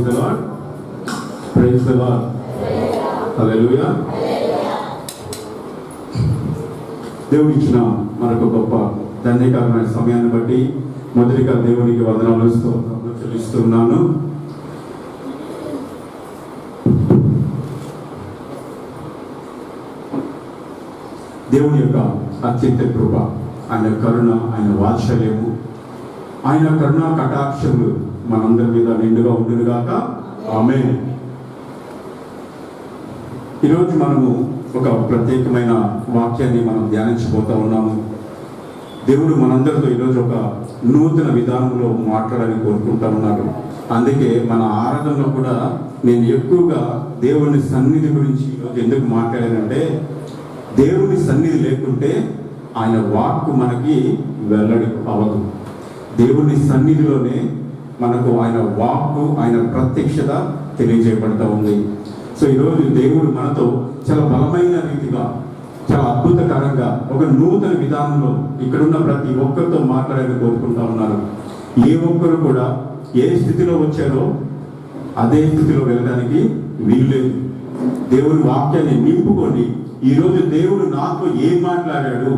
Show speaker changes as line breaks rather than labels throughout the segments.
The lord, praise the lord, hallelujah. దేవుడు ఇచ్చిన మనకు గొప్ప ధన్యకరమైన సమయాన్ని బట్టి మొదటిగా దేవునికి వందనాలు చెల్లిస్తున్నాను. దేవుని యొక్క అత్యంత కృప, ఆయన కరుణ, ఆయన వాత్సల్యము, ఆయన కరుణ కటాక్షములు మనందరి మీద నిండుగా ఉండునుగాక. ఆమేన్. ఈరోజు మనము ఒక ప్రత్యేకమైన వాక్యాన్ని మనం ధ్యానించబోతా ఉన్నాము. దేవుడు మనందరితో ఈరోజు ఒక నూతన విధానంలో మాట్లాడాలని కోరుకుంటా ఉన్నాడు. అందుకే మన ఆరాధనలో కూడా నేను ఎక్కువగా దేవుని సన్నిధి గురించి ఈరోజు ఎందుకు మాట్లాడానంటే, దేవుని సన్నిధి లేకుంటే ఆయన వాక్కు మనకి వెల్లడి అవ్వదు. దేవుని సన్నిధిలోనే మనకు ఆయన వాక్కు, ఆయన ప్రత్యక్షత తెలియజేయబడతా ఉంది. సో ఈరోజు దేవుడు మనతో చాలా బలమైన రీతిగా, చాలా అద్భుతకరంగా, ఒక నూతన విధానంలో ఇక్కడున్న ప్రతి ఒక్కరితో మాట్లాడాలని కోరుకుంటా ఉన్నారు. ఏ ఒక్కరు కూడా ఏ స్థితిలో వచ్చారో అదే స్థితిలో వెళ్ళడానికి వీల్లేదు. దేవుని వాక్యాన్ని నింపుకొని ఈరోజు దేవుడు నాతో ఏం మాట్లాడాడు,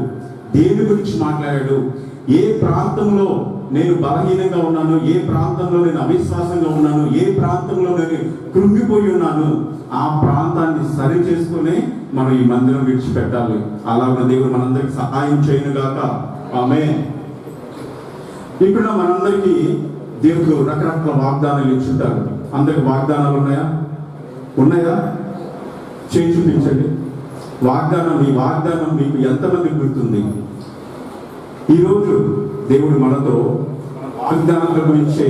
దేని గురించి మాట్లాడాడు, ఏ ప్రాంతంలో నేను బలహీనంగా ఉన్నాను, ఏ ప్రాంతంలో నేను అవిశ్వాసంగా ఉన్నాను, ఏ ప్రాంతంలో నేను కృంగిపోయి ఉన్నాను, ఆ ప్రాంతాన్ని సరి చేసుకుని మనం ఈ మందిరం విడిచిపెట్టాలి. అలాగే దేవుడు మనందరికి సహాయం చేయనుగాక. ఆమేన్. ఇక్కడ మనందరికీ దేవుడు రకరకాల వాగ్దానాలు ఇచ్చుంటారు. అందరికి వాగ్దానాలు ఉన్నాయా? చేయి చూపించండి. ఈ వాగ్దానం మీకు ఎంతమంది గుర్తుంది? ఈరోజు దేవుడు మనతో వాగ్దానాల గురించే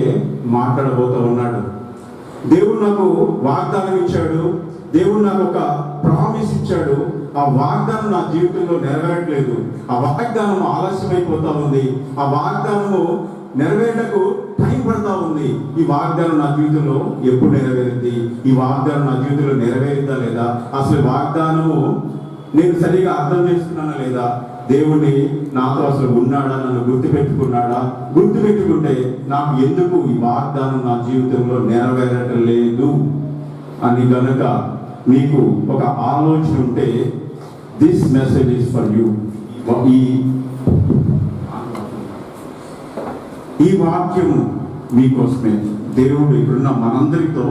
మాట్లాడబోతూ ఉన్నాడు. దేవుడు నాకు వాగ్దానం ఇచ్చాడు, దేవుడు నాకు ఒక ప్రామిస్ ఇచ్చాడు. ఆ వాగ్దానం నా జీవితంలో నెరవేరట్లేదు, ఆ వాగ్దానం ఆలస్యమైపోతా ఉంది, ఆ వాగ్దానము నెరవేరటకు టైం పడతా ఉంది. ఈ వాగ్దానం నా జీవితంలో ఎప్పుడు నెరవేరింది? ఈ వాగ్దానం నా జీవితంలో నెరవేరిందా లేదా? అసలు వాగ్దానము నేను సరిగా అర్థం చేసుకున్నానా లేదా? దేవుణ్ణి నాతో అసలు ఉన్నాడా? నన్ను గుర్తుపెట్టుకున్నాడా? గుర్తుపెట్టుకుంటే నాకు ఎందుకు ఈ వాగ్దానం నా జీవితంలో నెరవేరటం లేదు అని గనుక మీకు ఒక ఆలోచన ఉంటే, this message is for you. ఈ వాక్యము మీకోసమే. దేవుడు ఇప్పుడున్న మనందరితో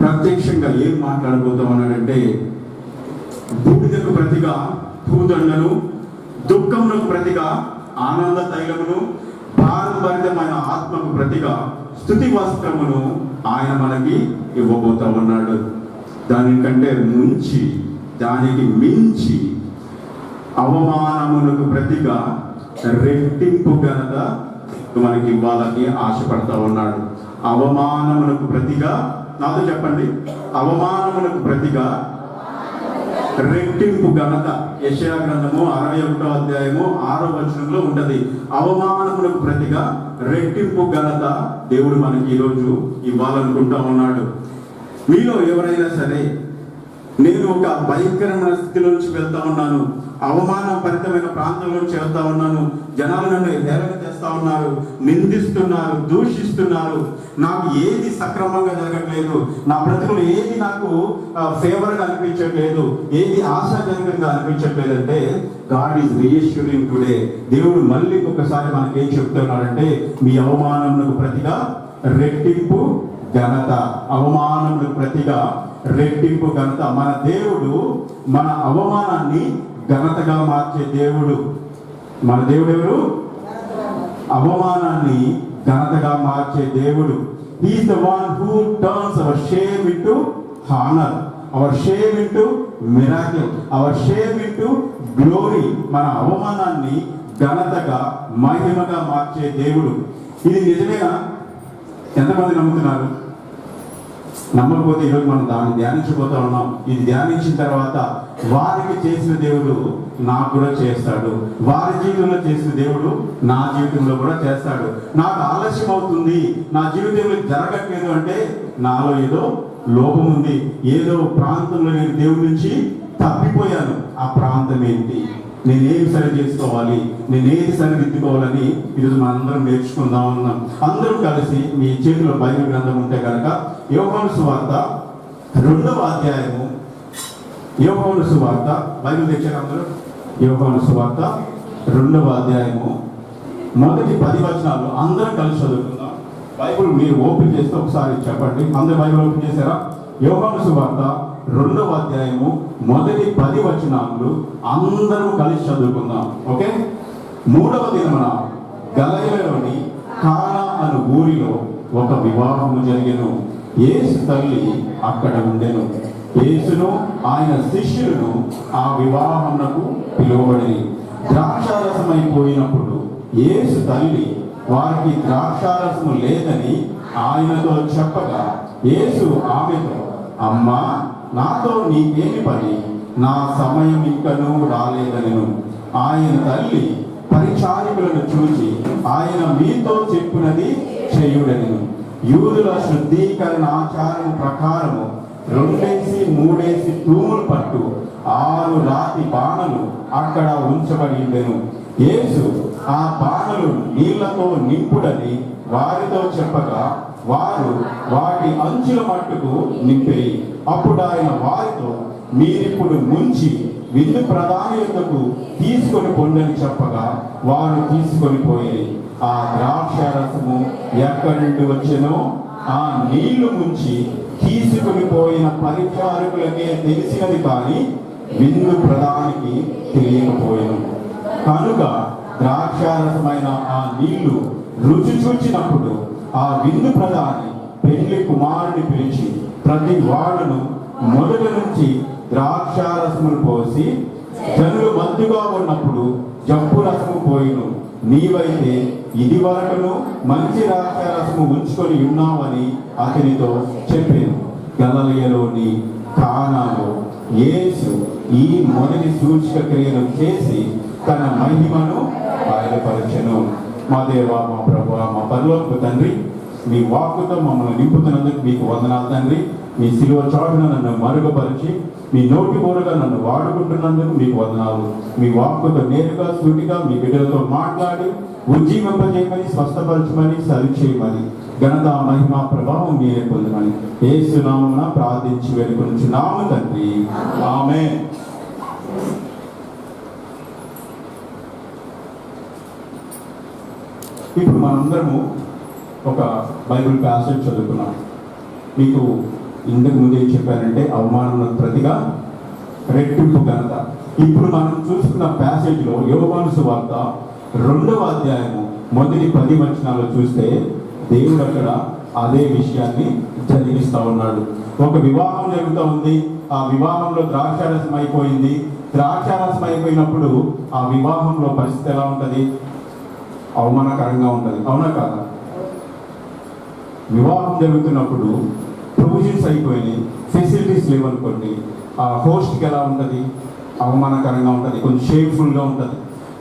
ప్రత్యక్షంగా ఏం మాట్లాడబోతామన్నాడంటే, బూడిదకు ప్రతిగా భూదండను, దుఃఖమునకు ప్రతిగా ఆనంద తైలమును, భారభరితమైన ఆత్మకు ప్రతిగా స్తుతి వస్త్రమును ఆయన మనకి ఇవ్వబోతా ఉన్నాడు. దానికంటే ముంచి, దానికి మించి అవమానమునకు ప్రతిగా రెట్టింపు ఘనత మనకి ఇవ్వాలని ఆశపడతా ఉన్నాడు. అవమానమునకు ప్రతిగా, నాతో చెప్పండి, అవమానమునకు ప్రతిగా రెట్టింపు ఘనత. యెషయా గ్రంథము 61వ అధ్యాయము 6వ వచనంలో ఉంటది. అవమానములకు ప్రతిగా రెట్టింపు ఘనత దేవుడు మనకి ఈరోజు ఇవ్వాలనుకుంటా ఉన్నాడు. మీలో ఎవరైనా సరే, నేను ఒక భయంకరమైన స్థితిలోంచి వెళ్తా ఉన్నాను, అవమానభరితమైన ప్రాంతంలోంచి వెళ్తా ఉన్నాను, జనాలు నన్ను హేళన చేస్తా ఉన్నారు, నిందిస్తున్నారు, దూషిస్తున్నారు, నాకు ఏది సక్రమంగా జరగట్లేదు, నా బ్రతుకులు ఏది నాకు ఫేవర్గా అనిపించట్లేదు, ఏది ఆశాజనకంగా అనిపించట్లేదు అంటే, గాడ్ ఈజ్ రీఅష్యూరింగ్ టుడే. దేవుడు మళ్ళీ ఒకసారి మనకి ఏం చెప్తున్నాడంటే, మీ అవమానములకు ప్రతిగా రెట్టింపు ఘనత. అవమానములకు ప్రతిగా రెట్టింపు ఘనత. మన దేవుడు మన అవమానాన్ని ఘనతగా మార్చే దేవుడు. మన దేవుడు ఎవరు? అవమానాన్ని ఘనతగా మార్చే దేవుడు. He is the one who turns our shame into honor, our shame into miracle, our shame into glory. మన అవమానాన్ని ఘనతగా, మహిమగా మార్చే దేవుడు. ఇది నిజమేనా? ఎంతమంది నమ్ముతున్నారు? నమ్మకపోతే ఈరోజు మనం దాన్ని ధ్యానించబోతా ఉన్నాం. ఇది ధ్యానించిన తర్వాత వారికి చేసిన దేవుడు నాకు కూడా చేస్తాడు, వారి జీవితంలో చేసిన దేవుడు నా జీవితంలో కూడా చేస్తాడు. నాకు ఆలస్యం అవుతుంది, నా జీవితంలో జరగట్లేదు అంటే నాలో ఏదో లోపం ఉంది, ఏదో ప్రాంతంలో నేను దేవుడి నుంచి తప్పిపోయాను. ఆ ప్రాంతం ఏంటి? నేనేమి సరి చేసుకోవాలి, నేనేది సరిదిద్దుకోవాలని ఈరోజు మనందరం నేర్చుకుందాం ఉన్నాం. అందరూ కలిసి మీ చేతిలో బైబిల్ గ్రంథం ఉంటే కనుక యోహాను సువార్త 2వ అధ్యాయము, యోహాను సువార్త బైబిల్ తెచ్చారు అందరూ. యోహాను సువార్త 2వ అధ్యాయము మొదటి 10 వచనాలు అందరం కలిసి చదువుకుందాం. బైబిల్ మీరు ఓపెన్ చేస్తే ఒకసారి చెప్పండి. అందరూ బైబిల్ ఓపెన్ చేశారా? యోహాను సువార్త 2వ అధ్యాయము మొదటి 10 వచనాలు అందరూ కలిసి చదువుకుందాం. ఓకే. 3వ దినమున గలిలయలోని కానా అను ఊరిలో ఒక వివాహము జరిగెను. యేసు తల్లి అక్కడ ఉండెను. యేసును ఆయన శిష్యులను ఆ వివాహమునకు పిలువబడి ద్రాక్షారసమైపోయినప్పుడు యేసు తల్లి వారికి ద్రాక్షారసము లేదని ఆయనతో చెప్పగా యేసు ఆమెతో, అమ్మా, నాతో నీకేమి పని, నా సమయం ఇంకనూ రాలేదనెను. ఆయన తల్లి పరిచారికులను చూచి, ఆయన మీతో చెప్పినది చేయుడనెను. యూదుల శుద్ధీకరణ ఆచారం ప్రకారము 2-3 తూములు పట్టు 6 రాతి బాణలు అక్కడ ఉంచబడి ఉండెను. యేసు ఆ బాణలు నీళ్లతో నింపుడని వారితో చెప్పగా వారు వాటి అంచుల మట్టుకు నింపిరి. అప్పుడు ఆయన వారితో, మీరిప్పుడు ముంచి విందు ప్రధాని యొద్దకు తీసుకొని పొండని చెప్పగా వారు తీసుకొని పోయి ఆ ద్రాక్షారసము ఎక్కడి నుండి వచ్చెనో ఆ నీళ్లు ముంచి తీసుకొని పోయిన పరిచారకులకే తెలిసినది కానీ విందు ప్రధానికి తెలియకపోయాను. కనుక ద్రాక్షారసమైన ఆ నీళ్లు రుచి చూచినప్పుడు ఆ విందు ప్రధాని పెళ్లి కుమారుని పిలిచి ప్రతి వాడును మొదట నుంచి ద్రాక్షారసమును పోసి జనులు మత్తుగా ఉన్నప్పుడు జబ్బు రసము పోయిను. నీవైతే ఇది వరకును మంచి ద్రాక్షారసము ఉంచుకొని ఉన్నావని అతనితో చెప్పాను. గలిలయలోని కానాలో యేసు ఈ మొదటి సూచక క్రియను చేసి తన మహిమను బయలుపరచెను. మా దేవా, మా ప్రభువా, మా పరలోకపు తండ్రి, మీ వాక్కుతో మమ్మల్ని నింపుతున్నందుకు మీకు వందనాలు తండ్రి. మీ శిలువ చాటున నన్ను మరుగుపరిచి మీ నోటి బోరుగా నన్ను వాడుకుంటున్నందుకు మీకు వందనాలు. మీ వాక్కుతో నేరుగా సూటిగా మీ బిడ్డలతో మాట్లాడి ఉజ్జీవింపజేయమని, స్వస్థపరచమని, సరిచేయమని, ఘనత, మహిమ, ప్రభావం మీరే పొందమని యేసు నామమున ప్రార్థించి వేడుకొనుచున్నాము తండ్రి. ఆమేన్. ఇప్పుడు మనందరము ఒక బైబిల్ ప్యాసేజ్ చదువుకున్నాం. మీకు ఇంతకు ముందే చెప్పారంటే అవమానం ప్రతిగా రెట్టింపు ఘనత. ఇప్పుడు మనం చూస్తున్న ప్యాసేజ్లో యోహాను సువార్త 2వ అధ్యాయము మొదటి 10 వచనాలు చూస్తే దేవుడు అక్కడ అదే విషయాన్ని జరిగిస్తూ ఉన్నాడు. ఒక వివాహం జరుగుతూ ఉంది. ఆ వివాహంలో ద్రాక్షారసం అయిపోయింది. ద్రాక్షారసం అయిపోయినప్పుడు ఆ వివాహంలో పరిస్థితి ఎలా ఉంటుంది? అవమానకరంగా ఉంటుంది. అవునా కాదా? వివాహం జరుగుతున్నప్పుడు ప్రొవిజన్స్ అయిపోయినాయి, ఫెసిలిటీస్ లేవనుకోండి, ఆ హోస్ట్కి ఎలా ఉంటుంది? అవమానకరంగా ఉంటుంది, కొంచెం షేమ్ఫుల్గా ఉంటుంది.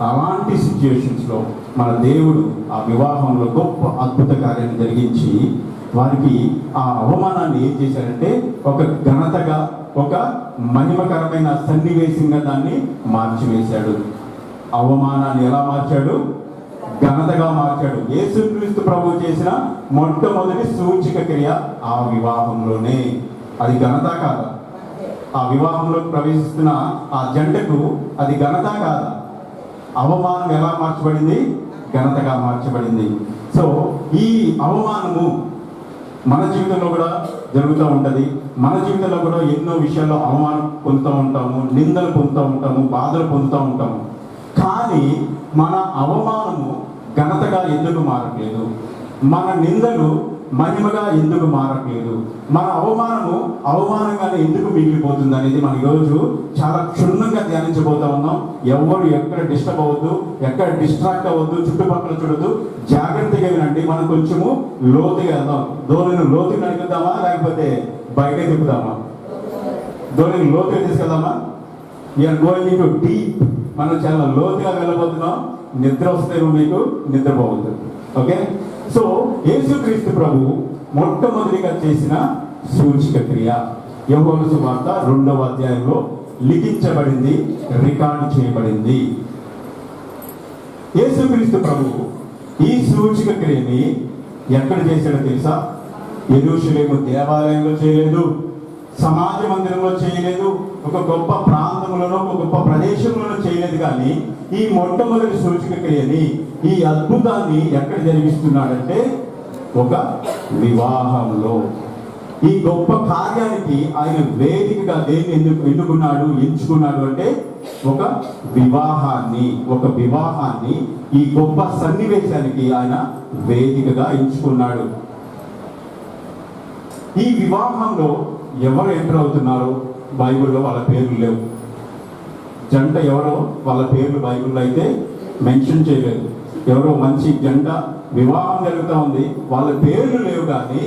అలాంటి సిచ్యుయేషన్స్లో మన దేవుడు ఆ వివాహంలో గొప్ప అద్భుత కార్యాన్ని జరిగించి వారికి ఆ అవమానాన్ని ఏం చేశారంటే ఒక ఘనతగా, ఒక మహిమకరమైన సన్నివేశంగా దాన్ని మార్చివేశాడు. అవమానాన్ని ఎలా మార్చాడు? ఘనతగా మార్చాడు. యేసుక్రీస్తు ప్రభువు చేసిన మొట్టమొదటి సూచిక క్రియ ఆ వివాహంలోనే. అది ఘనత కాదా? ఆ వివాహంలో ప్రవేశిస్తున్న ఆ జంటకు అది ఘనత కాదా? అవమానం ఎలా మార్చబడింది? ఘనతగా మార్చబడింది. సో ఈ అవమానము మన జీవితంలో కూడా జరుగుతూ ఉంటుంది. మన జీవితంలో కూడా ఎన్నో విషయాల్లో అవమానం పొందుతూ ఉంటాము, నిందలు పొందుతూ ఉంటాము, బాధలు పొందుతూ ఉంటాము. కానీ మన అవమానము ఘనతగా ఎందుకు మారట్లేదు? మన నిందలు మహిమగా ఎందుకు మారట్లేదు? మన అవమానము అవమానంగానే ఎందుకు మిగిలిపోతుంది అనేది మనం ఈరోజు చాలా క్షుణ్ణంగా ధ్యానించబోతా ఉన్నాం. ఎవరు ఎక్కడ డిస్టర్బ్ అవ్వద్దు, ఎక్కడ డిస్ట్రాక్ట్ అవ్వద్దు, చుట్టుపక్కల చూడద్దు, జాగ్రత్తగా వినండి. మనం కొంచెము లోతుగా వెళ్దాం. ధోనిని లోతుగా నడుపుదామా లేకపోతే బయట తిప్పుదామా? ధోనిని లోతుగా తీసుకెళ్దామా? We're going to deep. మనం చాలా లోతుగా వెళ్ళబోతున్నాం. నిద్ర వస్తే మీకు నిద్రపోవద్దు. ఓకే. సో యేసుక్రీస్తు ప్రభు మొట్టమొదటిగా చేసిన సూచిక క్రియ యోహాను సువార్త 2వ అధ్యాయంలో లిఖించబడింది, రికార్డు చేయబడింది. యేసుక్రీస్తు ప్రభువు ఈ సూచక క్రియని ఎక్కడ చేశాడో తెలుసా? యెరూషలేము దేవాలయంలో చేయలేదు, సమాజ మందిరంలో చేయలేదు, ఒక గొప్ప ప్రాంతంలోనో ఒక గొప్ప ప్రదేశంలోనో చేయలేదు. కానీ ఈ మొట్టమొదటి సూచక క్రియని, ఈ అద్భుతాన్ని ఎక్కడ జరిగిస్తున్నాడంటే ఒక వివాహంలో. ఈ గొప్ప కార్యానికి ఆయన వేదికగా దేన్ని ఎంచుకున్నాడు అంటే ఒక వివాహాన్ని ఈ గొప్ప సన్నివేశానికి ఆయన వేదికగా ఎంచుకున్నాడు. ఈ వివాహంలో ఎవరు ఎంటర్ అవుతున్నారో బైబిల్లో వాళ్ళ పేర్లు లేవు. జంట ఎవరో వాళ్ళ పేర్లు బైబిల్లో అయితే మెన్షన్ చేయలేదు. ఎవరో మంచి జంట వివాహం జరుగుతూ ఉంది, వాళ్ళ పేర్లు లేవు. కానీ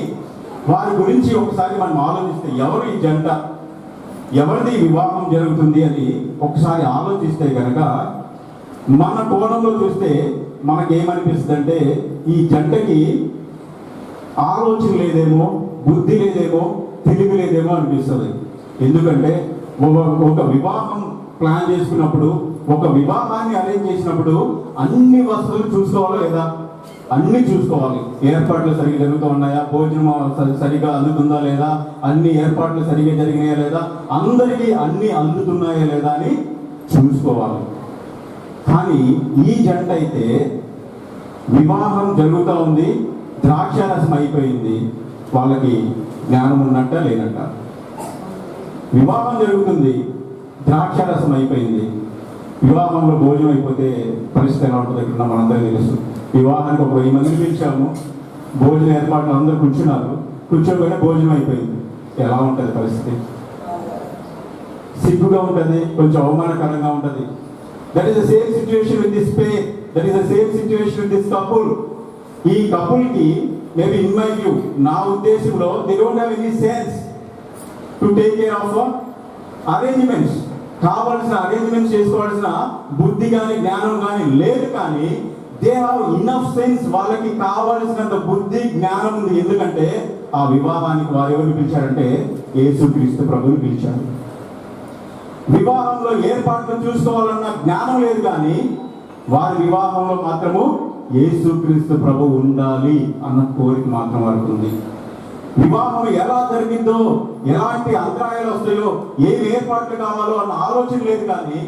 వారి గురించి ఒకసారి మనం ఆలోచిస్తే, ఎవరు ఈ జంట, ఎవరిది వివాహం జరుగుతుంది అని ఒకసారి ఆలోచిస్తే కనుక మన కోణంలో చూస్తే మనకేమనిపిస్తుంది అంటే ఈ జంటకి ఆలోచన లేదేమో, బుద్ధి లేదేమో, తెలివి లేదేమో అనిపిస్తుంది. ఎందుకంటే ఒక వివాహం ప్లాన్ చేసుకున్నప్పుడు, ఒక వివాహాన్ని అరేంజ్ చేసినప్పుడు అన్ని వసతులు చూసుకోవాలా లేదా? అన్ని చూసుకోవాలి. ఏర్పాట్లు సరిగ్గా జరుగుతూ ఉన్నాయా, భోజనం సరిగ్గా అందుతుందా లేదా, అన్ని ఏర్పాట్లు సరిగ్గా జరిగినాయా లేదా, అందరికీ అన్ని అందుతున్నాయా లేదా అని చూసుకోవాలి. కానీ ఈ జంట అయితే వివాహం జరుగుతూ ఉంది, ద్రాక్షారసం అయిపోయింది, వాళ్ళకి జ్ఞానం ఉన్నట్ట లేనట్ట. వివాహం జరుగుతుంది, ద్రాక్షారసం అయిపోయింది. వివాహంలో భోజనం అయిపోతే పరిస్థితి ఎలా ఉంటుందో ఇక్కడ మనందరికీ తెలుసు. వివాహానికి ఒక 1000 మందిని పిలిచాము, భోజన ఏర్పాట్లు అందరూ కూర్చోబోయినా భోజనం అయిపోయింది. ఎలా ఉంటుంది పరిస్థితి? సిగ్గుగా ఉంటుంది, కొంచెం అవమానకరంగా ఉంటుంది. That is the same situation with this pair, that is the same situation with this couple. ఈ కపుల్కి మేబీ ఇన్ మై వ్యూ, నా ఉద్దేశంలో, they don't have any sense to take care of arrangements. కావాల్సిన అరేంజ్మెంట్స్ చేసుకోవాల్సిన బుద్ధి కానీ జ్ఞానం కానీ లేదు. కానీ దే హావ్ ఇనఫ్ సెన్స్, వాళ్ళకి కావాల్సినంత బుద్ధి జ్ఞానం ఉంది. ఎందుకంటే ఆ వివాహానికి వారు ఎవరు పిలిచారంటే యేసుక్రీస్తు ప్రభువుని పిలిచారు. వివాహంలో ఏర్పాట్లు చూసుకోవాలన్న జ్ఞానం లేదు, కానీ వారి వివాహంలో మాత్రము యేసుక్రీస్తు ప్రభువు ఉండాలి అన్న కోరిక మాత్రం వారికి ఉంది. వివాహం ఎలా జరిగిందో, ఎలాంటి అంతరాయాలు వస్తాయో, ఏమి ఏర్పాట్లు కావాలో అన్న ఆలోచన లేదు. కానీ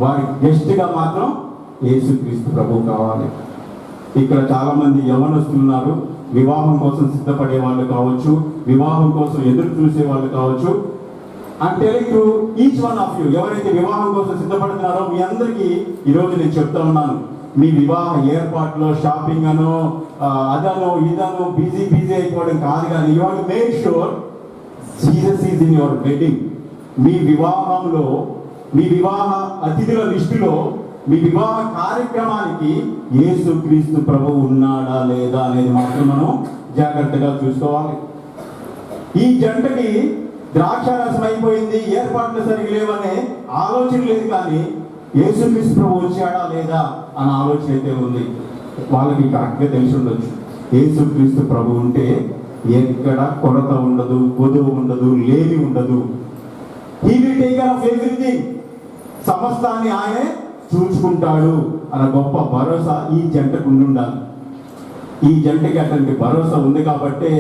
వారి గెస్ట్గా మాత్రం యేసుక్రీస్తు ప్రభువు కావాలి. ఇక్కడ చాలా మంది యవ్వనస్తులున్నారు, వివాహం కోసం సిద్ధపడే వాళ్ళు కావచ్చు, వివాహం కోసం ఎదురు చూసే వాళ్ళు కావచ్చు. I'm telling to each one of you, ఎవరైతే వివాహం కోసం సిద్ధపడుతున్నారో మీ అందరికీ ఈరోజు నేను చెప్తా ఉన్నాను, మీ వివాహ ఏర్పాట్లో షాపింగ్ అనో అదనో ఇదనో బిజీ అయిపోవడం కాదు. కానీ you have to make sure Jesus is in your wedding. మీ వివాహంలో, మీ వివాహ అతిథుల లిస్టులో, మీ వివాహ కార్యక్రమానికి యేసుక్రీస్తు ప్రభువు ఉన్నాడా లేదా అనేది మాత్రం మనం జాగ్రత్తగా చూసుకోవాలి. ఈ జంటకి ద్రాక్షారసం అయిపోయింది, ఏర్పాట్లు సరిగ్గా లేవనే ఆలోచన లేదు. కానీ యేసుక్రీస్తు ప్రభు వచ్చాడా లేదా అన్న ఆలోచన అయితే ఉంది. వాళ్ళకి కరెక్ట్గా తెలిసి ఉండొచ్చు, యేసుక్రీస్తు ప్రభు ఉంటే ఎక్కడ కొరత ఉండదు, కొదువు ఉండదు, లేమి ఉండదు. He will take care of everything. సమస్తాన్ని ఆయనే చూసుకుంటాడు అన్న గొప్ప భరోసా ఈ జంటకు ఉండాలి. ఈ జంటకి అటువంటి భరోసా ఉంది కాబట్టే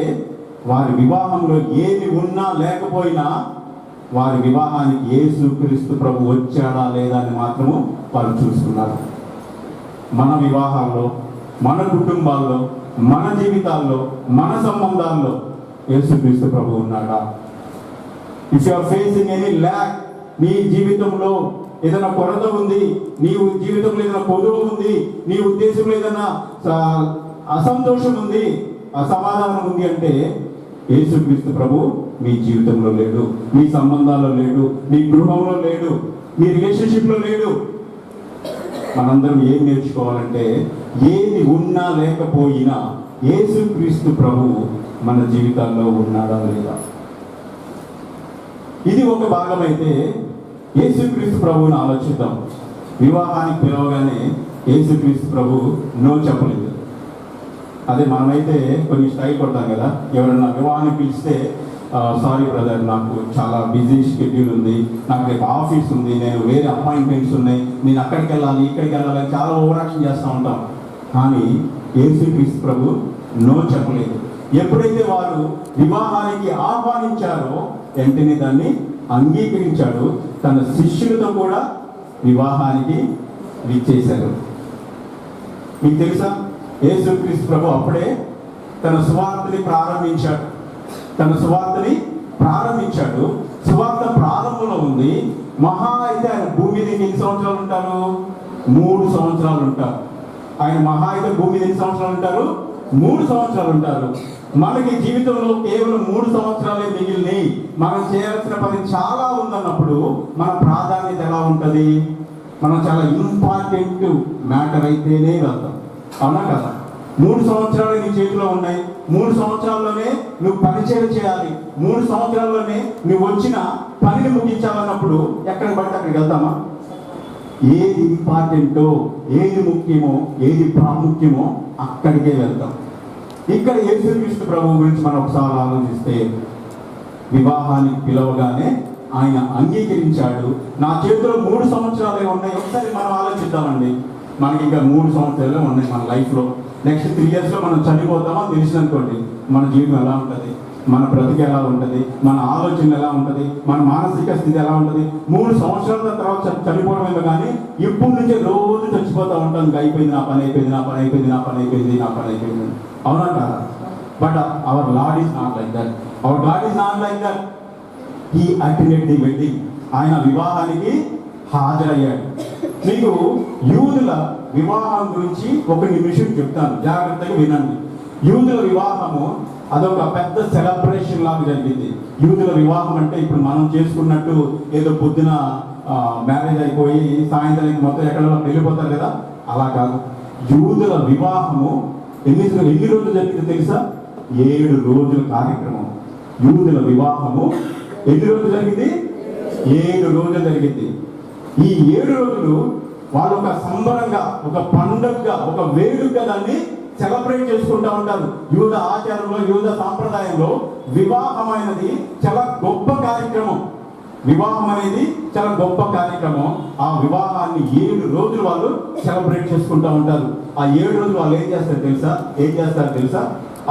వారి వివాహంలో ఏమి ఉన్నా లేకపోయినా వారి వివాహానికి యేసుక్రీస్తు ప్రభు వచ్చాడా లేదా అని మాత్రము వారు చూసుకున్నారు. మన వివాహాల్లో, మన కుటుంబాల్లో, మన జీవితాల్లో, మన సంబంధాల్లో యేసుక్రీస్తు ప్రభు ఉన్నాడా? If you are facing any lack, మీ జీవితంలో ఏదైనా కొరత ఉంది, నీ జీవితంలో ఏదైనా కొదువు ఉంది, నీ ఉద్దేశంలో ఏదైనా అసంతోషం ఉంది, అసమాధానం ఉంది అంటే యేసుక్రీస్తు ప్రభు మీ జీవితంలో లేడు, మీ సంబంధాల్లో లేడు, మీ గృహంలో లేడు, మీ రిలేషన్షిప్లో లేడు. మనందరం ఏం నేర్చుకోవాలంటే ఏది ఉన్నా లేకపోయినా యేసుక్రీస్తు ప్రభు మన జీవితాల్లో ఉన్నాడా లేదా. ఇది ఒక భాగం అయితే యేసుక్రీస్తు ప్రభువుని ఆలోచిద్దాం. వివాహానికి పిలవగానే యేసుక్రీస్తు ప్రభు నో చెప్పలేదు. అదే మనమైతే కొన్ని స్టైల్ కొడతాం కదా, ఎవరన్నా వివాహానికి పిలిస్తే సారీ బ్రదర్, నాకు చాలా బిజీ షెడ్యూల్ ఉంది, నాకు రేపు ఆఫీస్ ఉంది, నేను వేరే అపాయింట్మెంట్స్ ఉన్నాయి, నేను అక్కడికి వెళ్ళాలి ఇక్కడికి వెళ్ళాలి అని చాలా ఓవరాక్షన్ చేస్తూ ఉంటాం. కానీ యేసుక్రీస్తు ప్రభు నో చెప్పలేదు. ఎప్పుడైతే వారు వివాహానికి ఆహ్వానించారో వెంటనే దాన్ని అంగీకరించాడు. తన శిష్యులతో కూడా వివాహానికి విచ్చేశారు. మీకు తెలుసా, యేసుక్రీస్తు ప్రభు అప్పుడే తన సువార్తని ప్రారంభించాడు. సువార్త ప్రారంభంలో ఉంది. మహా అయితే ఆయన భూమి మీద ఎన్ని సంవత్సరాలు ఉంటారు? 3 సంవత్సరాలు ఉంటారు. ఆయన మహా అయితే భూమి మీద ఎన్ని సంవత్సరాలు ఉంటారు? 3 సంవత్సరాలు ఉంటారు. మనకి జీవితంలో కేవలం 3 సంవత్సరాలే మిగిలినాయి. మనం చేయాల్సిన పని చాలా ఉందన్నప్పుడు మన ప్రాధాన్యత ఎలా ఉంటుంది? మనం చాలా ఇంపార్టెంట్ మ్యాటర్ అయితేనే వెళ్తాం, అవునా కదా? 3 సంవత్సరాలు నీ చేతిలో ఉన్నాయి. 3 సంవత్సరాల్లోనే నువ్వు పరిచయం చేయాలి. 3 సంవత్సరాల్లోనే నువ్వు వచ్చిన పనిని ముగించాలన్నప్పుడు ఎక్కడికి పడితే అక్కడికి వెళ్తామా? ఏది ఇంపార్టెంటో, ఏది ముఖ్యమో, ఏది ప్రాముఖ్యమో అక్కడికే వెళ్తాం. ఇక్కడ యేసుక్రీస్తు ప్రభువు గురించి మనం ఒకసారి ఆలోచిస్తే, వివాహానికి పిలవగానే ఆయన అంగీకరించాడు. నా చేతిలో 3 సంవత్సరాలే ఉన్నాయి. ఒకసారి మనం ఆలోచిద్దామండి. మనకి ఇంకా 3 సంవత్సరాలే ఉన్నాయి మన లైఫ్లో. నెక్స్ట్ 3 ఇయర్స్లో మనం చనిపోతామని తెలిసిందనుకోండి, మన జీవితం ఎలా ఉంటుంది, మన బ్రతికి ఎలా ఉంటుంది, మన ఆలోచన ఎలా ఉంటుంది, మన మానసిక స్థితి ఎలా ఉంటుంది. 3 సంవత్సరాల తర్వాత చనిపోవడమే కానీ ఇప్పుడు నుంచే రోజు చచ్చిపోతూ ఉంటాం. ఇంకా అయిపోయింది, నా పని అయిపోయింది, నా పని అయిపోయింది, నా పని అయిపోయింది, నా పని అయిపోయింది, అవునా కదా? But our Lord is not like that. Hour God is not like that. He attended the wedding. ఆయన వివాహానికి హాజరయ్యాడు. మీకు యూదుల వివాహం గురించి ఒక నిమిషం చెప్తాను, జాగ్రత్తగా వినండి. యూదుల వివాహము అదొక పెద్ద సెలబ్రేషన్ లాగా జరిగింది. యూదుల వివాహం అంటే ఇప్పుడు మనం చేసుకున్నట్టు ఏదో పొద్దున మ్యారేజ్ అయిపోయి సాయంత్రానికి మొత్తం ఎక్కడో వెళ్ళిపోతారు కదా, అలా కాదు. యూదుల వివాహము ఎన్ని రోజులు జరిగింది తెలుసా? 7 రోజుల కార్యక్రమం. యూదుల వివాహము ఎన్ని రోజులు జరిగింది? 7 రోజులు జరిగింది. ఈ 7 రోజులు వాళ్ళు ఒక సంబరంగా, ఒక పండుగగా, ఒక వేడుకగా దాన్ని సెలబ్రేట్ చేసుకుంటూ ఉంటారు. యూద ఆచారంలో, యూద సాంప్రదాయంలో వివాహం అనేది చాలా గొప్ప కార్యక్రమం. వివాహం అనేది చాలా గొప్ప కార్యక్రమం. ఆ వివాహాన్ని 7 రోజులు వాళ్ళు సెలబ్రేట్ చేసుకుంటూ ఉంటారు. ఆ 7 రోజులు వాళ్ళు ఏం చేస్తారు తెలుసా?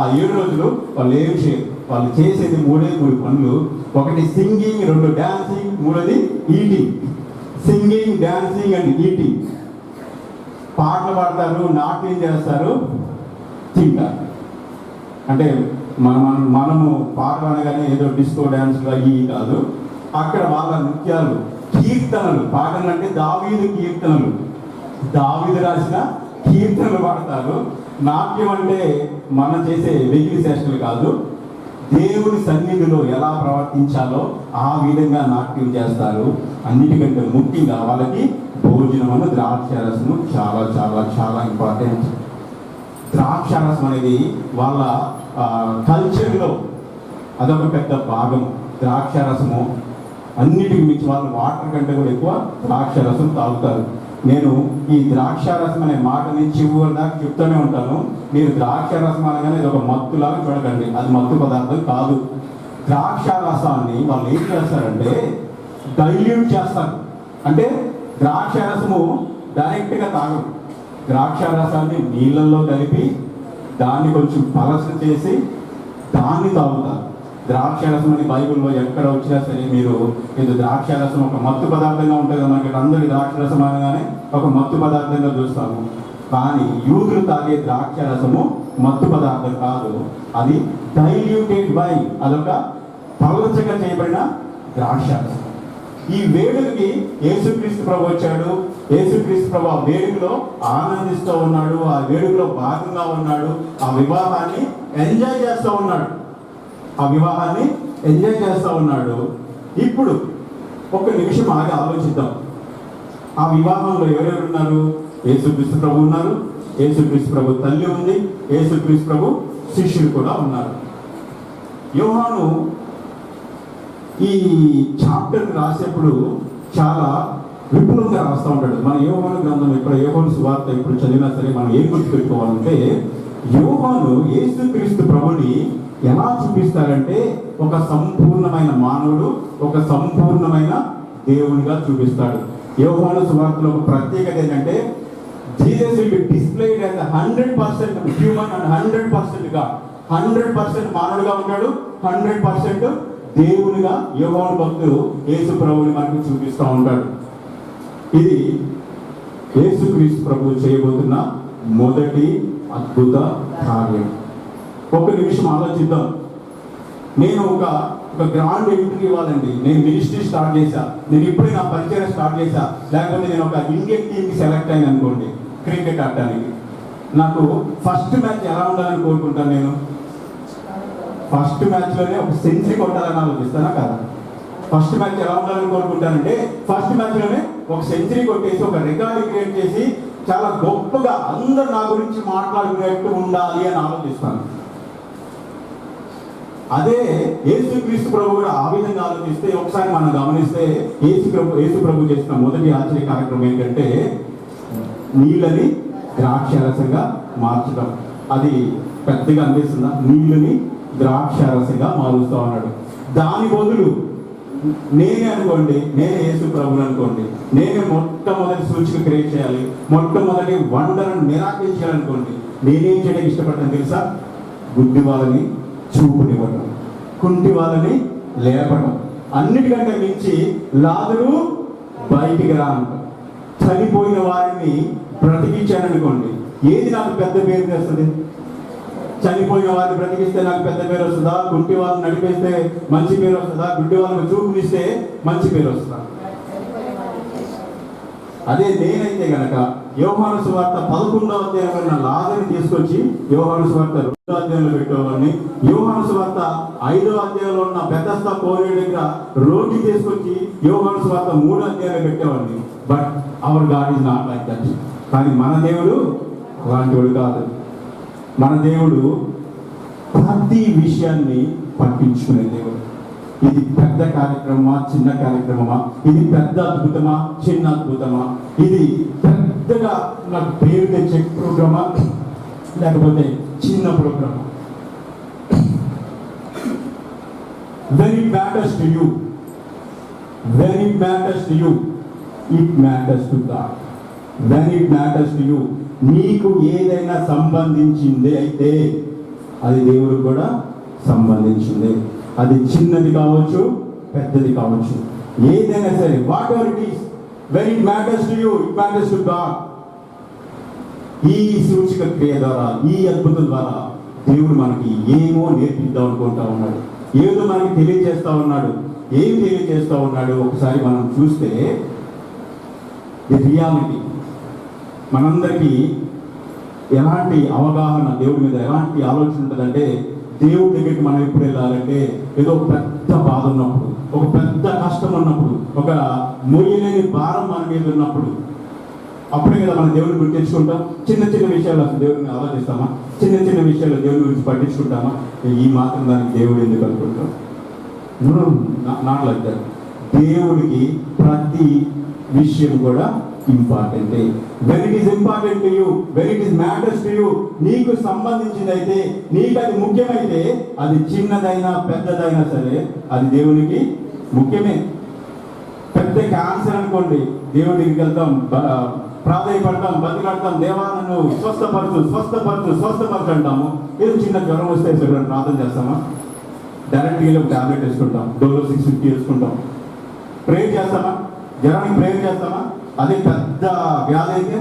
ఆ 7 రోజులు వాళ్ళు ఏం చేయరు. వాళ్ళు చేసేది 3 పనులు. ఒకటి singing, 2 dancing, 3 eating. Singing, dancing and eating. పాటలు పాడతారు, నాట్యం చేస్తారు, తింటారు. అంటే మనము పాటలు అనగానే ఏదో డిస్కో డాన్స్లు అవి కాదు. అక్కడ వాళ్ళ నృత్యాలు, కీర్తనలు. పాటలు అంటే దావీదు కీర్తనలు, దావీదు రాసిన కీర్తనలు పాడతారు. నాట్యం అంటే మనం చేసే వెగిలి చేష్టలు కాదు. దేవుని సన్నిధిలో ఎలా ప్రవర్తించాలో ఆ విధంగా నాట్యం చేస్తారు. అన్నిటికంటే ముఖ్యంగా వాళ్ళకి భోజనము, ద్రాక్షారసము చాలా చాలా చాలా ఇంపార్టెంట్. ద్రాక్షారసం అనేది వాళ్ళ కల్చర్లో అదొక పెద్ద భాగం. ద్రాక్షారసము అన్నిటికి మించి వాళ్ళు వాటర్ కంటే కూడా ఎక్కువ ద్రాక్షారసం తాగుతారు. నేను ఈ ద్రాక్షారసం అనే మాటని చివరి దాకా చెప్తూనే ఉంటాను. మీరు ద్రాక్షారసం అనగానే ఇది ఒక మత్తులాగా చూడకండి, అది మత్తు పదార్థం కాదు. ద్రాక్షారసాన్ని వాళ్ళు ఏం చేస్తారంటే డైల్యూట్ చేస్తారు. అంటే ద్రాక్షారసము డైరెక్ట్గా తాగరు. ద్రాక్షారసాన్ని నీళ్ళల్లో కలిపి దాన్ని కొంచెం పలస చేసి దాన్ని తాగుతారు. ద్రాక్షారసం అని బైబిల్లో ఎక్కడ వచ్చినా సరే మీరు ఇది ద్రాక్షారసం ఒక మత్తు పదార్థంగా ఉంటుంది. మనకి అందరి ద్రాక్షారసం అనగానే ఒక మత్తు పదార్థంగా చూస్తాము. కానీ యూదులు తాగే ద్రాక్షారసము మత్తు పదార్థం కాదు, అది డైల్యూటెడ్ వైన్. అదొక పలచగా చేయబడిన ద్రాక్షారసం. ఈ వేడుకకి యేసుక్రీస్తు ప్రభు వచ్చాడు. యేసుక్రీస్తు ప్రభు ఆ వేడుకలో ఆనందిస్తూ ఉన్నాడు, ఆ వేడుకలో భాగంగా ఉన్నాడు, ఆ వివాహాన్ని ఎంజాయ్ చేస్తూ ఉన్నాడు. ఇప్పుడు ఒక నిమిషం ఆగి ఆలోచిద్దాం. ఆ వివాహంలో ఎవరెవరు ఉన్నారు? యేసుక్రీస్తు ప్రభు ఉన్నారు, యేసుక్రీస్తు ప్రభు తల్లి ఉంది, యేసుక్రీస్తు ప్రభు శిష్యులు కూడా ఉన్నారు. యోహాను ఈ చాప్టర్ రాసేప్పుడు చాలా విపులంగా రాస్తూ ఉంటాడు. మన యోహాను గ్రంథం ఇప్పుడు యోహాను సువార్త ఇప్పుడు చదివినా సరే మనం ఏం గుర్తుపెట్టుకోవాలంటే, యోహాను యేసుక్రీస్తు ప్రభుని ఎలా చూపిస్తాడంటే ఒక సంపూర్ణమైన మానవుడు, ఒక సంపూర్ణమైన దేవునిగా చూపిస్తాడు. యోహాను సువార్తలో ఒక ప్రత్యేకత ఏంటంటే Jesus will be displayed as 100% human and 100% గా 100% మానవుడుగా ఉంటాడు, 100% దేవునిగా యోహాను భక్తుడు యేసు ప్రభువుని మనకు చూపిస్తూ ఉంటాడు. ఇది యేసుక్రీస్తు ప్రభువు చేయబోతున్న మొదటి అద్భుత కార్యం. ఒక నిమిషం ఆలోచిద్దాం. నేను ఒక గ్రాండ్ ఎంట్రీ ఇవ్వాలండి. నేను మినిస్ట్రీ స్టార్ట్ చేశా, నేను ఇప్పుడే నా పరిచయం స్టార్ట్ చేశా, లేకపోతే నేను ఒక ఇండియన్ టీమ్కి సెలెక్ట్ అయిన అనుకోండి క్రికెట్ ఆడటానికి. నాకు ఫస్ట్ మ్యాచ్ ఎలా ఉండాలని కోరుకుంటాను. నేను ఫస్ట్ మ్యాచ్లోనే ఒక సెంచరీ కొట్టాలని ఆలోచిస్తానా కదా? ఫస్ట్ మ్యాచ్ ఎలా ఉండాలని కోరుకుంటానంటే ఫస్ట్ మ్యాచ్లోనే ఒక సెంచరీ కొట్టేసి ఒక రికార్డు క్రియేట్ చేసి చాలా గొప్పగా అందరూ నా గురించి మాట్లాడుకునేట్టు ఉండాలి అని ఆలోచిస్తాను. అదే యేసుక్రీస్తు ప్రభు కూడా ఆ విధంగా ఆలోచిస్తే, ఒకసారి మనం గమనిస్తే యేసు ప్రభు చేసిన మొదటి ఆశ్చర్య కార్యక్రమం ఏంటంటే నీళ్ళని ద్రాక్షారసంగా మార్చడం. అది పెద్దగా అనిపిస్తుందా? నీళ్ళని ద్రాక్షారసంగా మారుస్తూ ఉన్నాడు. దాని బదులు నేనే అనుకోండి, నేనే యేసు ప్రభుని అనుకోండి, నేనే మొట్టమొదటి సూచిక క్రియేట్ చేయాలి, మొట్టమొదటి వండర్ మిరాకిల్ చేయాలనుకోండి, నేనేం చేయడానికి ఇష్టపడతాను తెలుసా? గుడ్డి వాళ్ళని చూపునివ్వడం, కుంటి వాళ్ళని లేపడం, అన్నిటికంటే మించి లాజరు బయటికి రా అంట. చనిపోయిన వారిని బ్రతికించాననుకోండి, ఏది నాకు పెద్ద పేరు తెస్తుంది? చనిపోయిన వారిని బ్రతికిస్తే నాకు పెద్ద పేరు వస్తుందా? కుంటి వాళ్ళని నడిపేస్తే మంచి పేరు వస్తుందా? గుడ్డి వాళ్ళని చూపునిస్తే మంచి పేరు వస్తుందా? అదే నేనైతే గనక యోహాను సువార్త 11వ అధ్యాయంలో లాజరుని తీసుకొచ్చి యోహాను సువార్త 2వ అధ్యాయంలో పెట్టేవాడిని, యోహాను సువార్త 5వ అధ్యాయంలో ఉన్న బెతస్దా కోనేరు దగ్గర రోగి తీసుకొచ్చి యోహాను సువార్త 3వ అధ్యాయంలో పెట్టేవాడిని. But our God is not like that. కానీ మన దేవుడు అలాంటి వాడు కాదు. మన దేవుడు ప్రతి విషయాన్ని పట్టించుకునే దేవుడు. ఇది పెద్ద కార్యక్రమమా, చిన్న కార్యక్రమమా? ఇది పెద్ద అద్భుతమా, చిన్న అద్భుతమా? ఇది పెద్దగా నాకు పేరు తెచ్చే ప్రోగ్రామా, లేకపోతే చిన్న ప్రోగ్రామా? When it matters to you, when it matters to you, it matters to God. When it matters to you, నీకు ఏదైనా సంబంధించింది అయితే అది దేవుడికి కూడా సంబంధించింది. అది చిన్నది కావచ్చు, పెద్దది కావచ్చు, ఏదైనా సరే, what ever it is, when it matters to you, it matters to God. ఈ సూచిక క్రియ ద్వారా, ఈ అద్భుతం ద్వారా దేవుడు మనకి ఏమో నేర్పిద్దాం అనుకుంటా ఉన్నాడు, ఏదో మనకి తెలియజేస్తా ఉన్నాడు. ఏం తెలియజేస్తా ఉన్నాడు ఒకసారి మనం చూస్తే, ది రియాలిటీ. మనందరికీ ఎలాంటి అవగాహన, దేవుడి మీద ఎలాంటి ఆలోచన ఉంటుందంటే, దేవుడి దగ్గరికి మనం ఎప్పుడు వెళ్ళాలంటే ఏదో పెద్ద బాధ ఉన్నప్పుడు, ఒక పెద్ద కష్టం ఉన్నప్పుడు, ఒక మొయ్యలేని భారం మన మీద ఉన్నప్పుడు, అప్పుడే కదా మనం దేవుడిని గురించి తెచ్చుకుంటాం. చిన్న చిన్న విషయాలు అసలు దేవుడిని ఆలోచిస్తామా? చిన్న చిన్న విషయాలు దేవుడి గురించి పట్టించుకుంటామా? ఈ మాత్రం దానికి దేవుడు ఎందుకు అనుకుంటాం? Not like that. దేవుడికి ప్రతి విషయం కూడా important. When it is important to you, when it is matters to you, నీకు సంబంధించిందైతే, నీకు అది ముఖ్యమైతే, అది చిన్నదైనా పెద్దదైనా సరే అది దేవునికి ముఖ్యమే. పెద్ద క్యాన్సర్ అనుకోండి, దేవుడి దగ్గరికి వెళ్తాం, ప్రాధాయపడతాం, బతిలాడతాం, దేవా నన్ను స్వస్థపరచు స్వస్థపరచు స్వస్థపరచు అంటాము. ఏదో చిన్న జ్వరం వస్తే ప్రార్థన చేస్తామా? డైరెక్ట్గా వెళ్ళి ఒక టాబ్లెట్ వేసుకుంటాం, డోలో 650 వేసుకుంటాం. ప్రేయర్ చేస్తామా? జ్వరానికి ప్రేయర్ చేస్తామా? అదే పెద్ద వ్యాధి అయితే.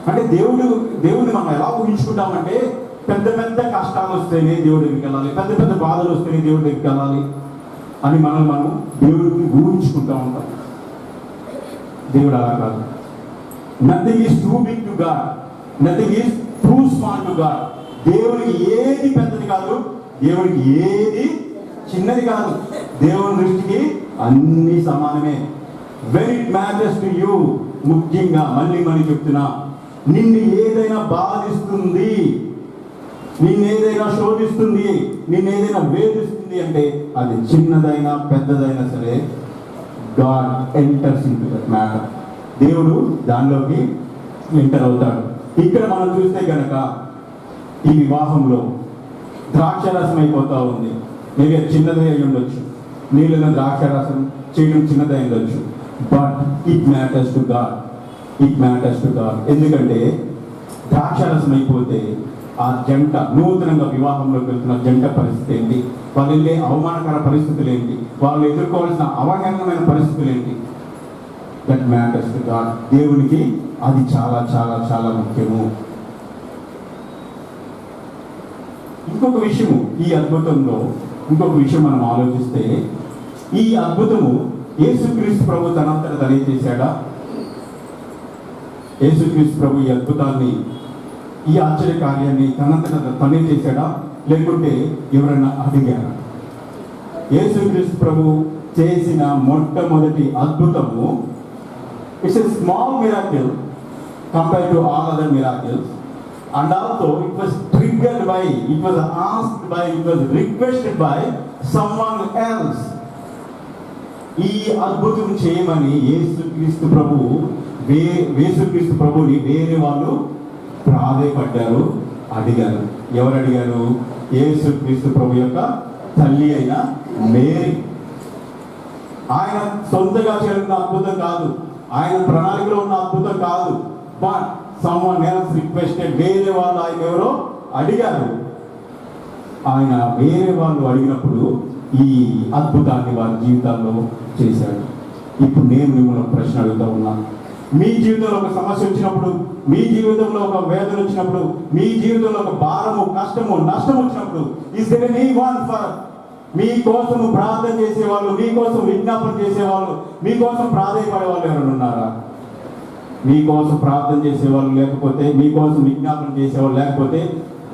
అంటే దేవుడిని మనం ఎలా ఊహించుకుంటామంటే, పెద్ద పెద్ద కష్టాలు వస్తేనే దేవుడి దగ్గరికి వెళ్ళాలి, పెద్ద పెద్ద బాధలు వస్తేనే దేవుడి దగ్గరికి వెళ్ళాలి అని మనం దేవుడికి ఊహించుకుంటా ఉంటాం. దేవుడు అలా కాదు. Nothing is too big to God, nothing is too small to God. దేవుడికి ఏది పెద్దది కాదు, దేవుడికి ఏది చిన్నది కాదు. దేవుని దృష్టికి అన్ని సమానమే. When it matters to you, ముఖ్యంగా మళ్ళీ చెప్తున్నా, నిన్ను ఏదైనా బాధిస్తుంది, నిన్నేదైనా శోధిస్తుంది, నిన్నేదైనా వేధిస్తుంది అంటే అది చిన్నదైనా పెద్దదైనా సరే, God enters into that matter. దేవుడు దానిలోకి ఎంటర్ అవుతాడు. ఇక్కడ మనం చూస్తే కనుక ఈ వివాహంలో ద్రాక్షారసం అయిపోతూ ఉంది. మేబీ అది చిన్నదే అయి ఉండొచ్చు, నీళ్ళలో ద్రాక్షారసం చేయడం చిన్నదే ఉండొచ్చు. But it matters to God, it matters to God. ఎందుకంటే ద్రాక్షారసం అయిపోతే ఆ జంట, నూతనంగా వివాహంలోకి వెళ్తున్న జంట పరిస్థితి ఏంటి, వాళ్ళు వెళ్ళే అవమానకర పరిస్థితులు ఏంటి, వాళ్ళు ఎదుర్కోవాల్సిన అవమానమైన పరిస్థితులు ఏంటి, దట్ మ్యాటర్స్ టు గాడ్. దేవునికి అది చాలా చాలా చాలా ముఖ్యము. ఇంకొక విషయము, ఈ అద్భుతంలో ఇంకొక విషయం మనం ఆలోచిస్తే, ఈ అద్భుతము యేసుక్రీస్తు ప్రభు తనంతట తనే చేశాడా? యేసుక్రీస్తు ప్రభు ఈ అద్భుతాన్ని, ఈ ఆశ్చర్య కార్యాన్ని తనంతట తనే చేశాడా, లేకుంటే ఎవరైనా అడిగారా? యేసుక్రీస్తు ప్రభు చేసిన మొట్టమొదటి అద్భుతము, it's a small miracle compared to all other miracles. And also it was triggered by, it was asked by, it was requested by someone else. ఈ అద్భుతం చేయమని యేసుక్రీస్తు ప్రభుని వేరే వాళ్ళు ప్రాధేయపడ్డారు, అడిగారు. ఎవరు అడిగారు? యేసుక్రీస్తు ప్రభు యొక్క తల్లి అయిన మేరీ. ఆయన సొంతగా చేసిన అద్భుతం కాదు, ఆయన ప్రణాళికలో ఉన్న అద్భుతం కాదు. బట్ someone else requested, వేరే వాళ్ళు ఆయన ఎవరో అడిగారు. ఆయన వేరే వాళ్ళు అడిగినప్పుడు ఈ అద్భుతాన్ని వారి జీవితాల్లో చేశాడు. ఇప్పుడు నేను మిమ్మల్ని ఒక ప్రశ్న అడుగుతా ఉన్నాను. మీ జీవితంలో ఒక సమస్య వచ్చినప్పుడు, మీ జీవితంలో ఒక వేదన వచ్చినప్పుడు, మీ జీవితంలో ఒక భారము, కష్టము, నష్టం వచ్చినప్పుడు, ఈస్ దేర్ ఎనీవన్ ఫర్ మీకోసం ప్రార్థన చేసేవాళ్ళు, మీకోసం విజ్ఞాపన చేసేవాళ్ళు, మీకోసం ప్రాధేయపడే వాళ్ళు ఎవరైనా ఉన్నారా? మీకోసం ప్రార్థన చేసేవాళ్ళు లేకపోతే, మీకోసం విజ్ఞాపన చేసేవాళ్ళు లేకపోతే,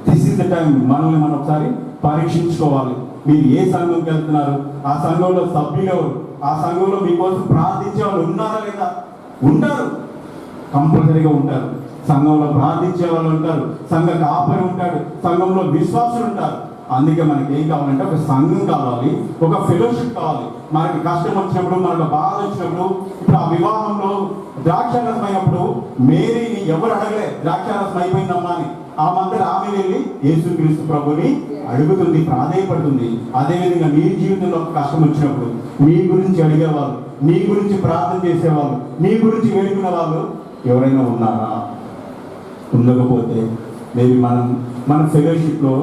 దిస్ ఇస్ ద టైం మనల్ని మనం ఒకసారి పరీక్షించుకోవాలి. మీరు ఏ సంఘంకి వెళ్తున్నారు? ఆ సంఘంలో సభ్యులు ఎవరు? ఆ సంఘంలో మీకోసం ప్రార్థించే వాళ్ళు ఉన్నారా లేదా? ఉంటారు, కంపల్సరీగా ఉంటారు. సంఘంలో ప్రార్థించే వాళ్ళు ఉంటారు, సంఘ కాపరి ఉంటాడు, సంఘంలో విశ్వాసులు ఉంటారు. అందుకే మనకి ఏం కావాలంటే ఒక సంఘం కావాలి, ఒక ఫెలోషిప్ కావాలి. మనకి కష్టం వచ్చినప్పుడు, మనకు బాధ వచ్చినప్పుడు, ఇప్పుడు ఆ వివాహంలో ద్రాక్షారసం అయినప్పుడు మేరీని ఎవరు అడగలే, ద్రాక్షారసం అయిపోయిందమ్మా అని. ఆమె వెళ్ళి యేసుక్రీస్తు ప్రభుని అడుగుతుంది, ప్రాధేయపడుతుంది. అదేవిధంగా మీ జీవితంలో ఒక కష్టం వచ్చినప్పుడు మీ గురించి అడిగేవాళ్ళు, మీ గురించి ప్రార్థన చేసేవాళ్ళు, మీ గురించి వేడుకున్న వాళ్ళు ఎవరైనా ఉన్నారా? ఉండకపోతే మేబీ మన ఫెలోషిప్లో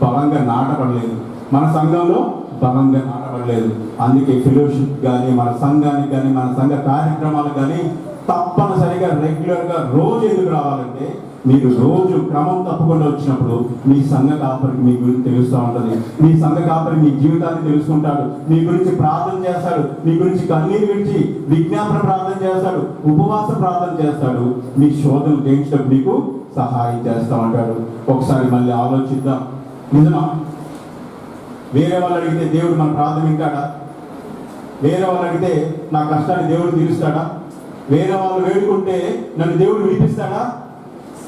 బలంగా నాటపడలేదు, మన సంఘంలో బలంగా నాటపడలేదు. అందుకే ఫెలోషిప్ కానీ, మన సంఘానికి కానీ, మన సంఘ కార్యక్రమాలకు కానీ తప్పనిసరిగా రెగ్యులర్గా రోజు ఎందుకు రావాలంటే, మీరు రోజు క్రమం తప్పకుండా వచ్చినప్పుడు మీ సంఘ కాపరికి మీ గురించి తెలుస్తూ ఉంటుంది. మీ సంఘ కాపరి మీ జీవితాన్ని తెలుసుకుంటాడు, మీ గురించి ప్రార్థన చేస్తాడు, మీ గురించి కన్నీరు విడిచి విజ్ఞాపన ప్రార్థన చేస్తాడు, ఉపవాస ప్రార్థన చేస్తాడు, మీ శోధనలు జయించడం మీకు సహాయం చేస్తూ ఉంటాడు. ఒకసారి మళ్ళీ ఆలోచిద్దాం. నిజమా? వేరే వాళ్ళు అడిగితే దేవుడు మన ప్రార్థన వింటాడా? వేరే వాళ్ళు అడిగితే నా కష్టాన్ని దేవుడు తీరుస్తాడా? వేరే వాళ్ళు వేడుకుంటే నన్ను దేవుడు విడిపిస్తాడా?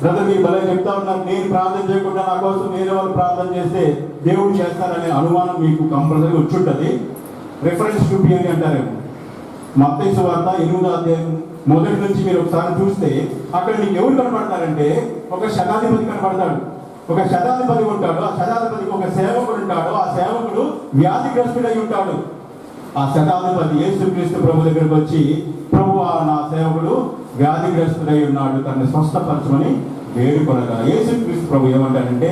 బ్రదర్, మీరు భలే చెప్తా ఉన్నారు, నేను ప్రార్థన చేయకుండా నా కోసం వేరే వాళ్ళు ప్రార్థన చేస్తే దేవుడు చేస్తారనే అనుమానం మీకు కంపల్సరీ వచ్చి ఉంటుంది. రిఫరెన్స్ చూపియండి అంటారేమో. మత్తయి సువార్త 8వ అధ్యాయం మొదటి నుంచి మీరు ఒకసారి చూస్తే అక్కడ మీకు ఎవరు కనపడతారంటే, ఒక శతాధిపతి కనపడతాడు. ఒక శతాధిపతి ఉంటాడు, ఆ శతాధిపతికి ఒక సేవకుడు ఉంటాడు, ఆ సేవకుడు వ్యాధిగ్రస్తుడై ఉంటాడు. ఆ శతాధిపతి యేసుక్రీస్తు ప్రభు దగ్గరకు వచ్చి, ప్రభువా, నా సేవకుడు వ్యాధిగ్రస్తుడై ఉన్నాడు, తనని స్వస్థపరచమని వేడుకొనగా యేసుక్రీస్తు ప్రభు ఏమంటాడంటే,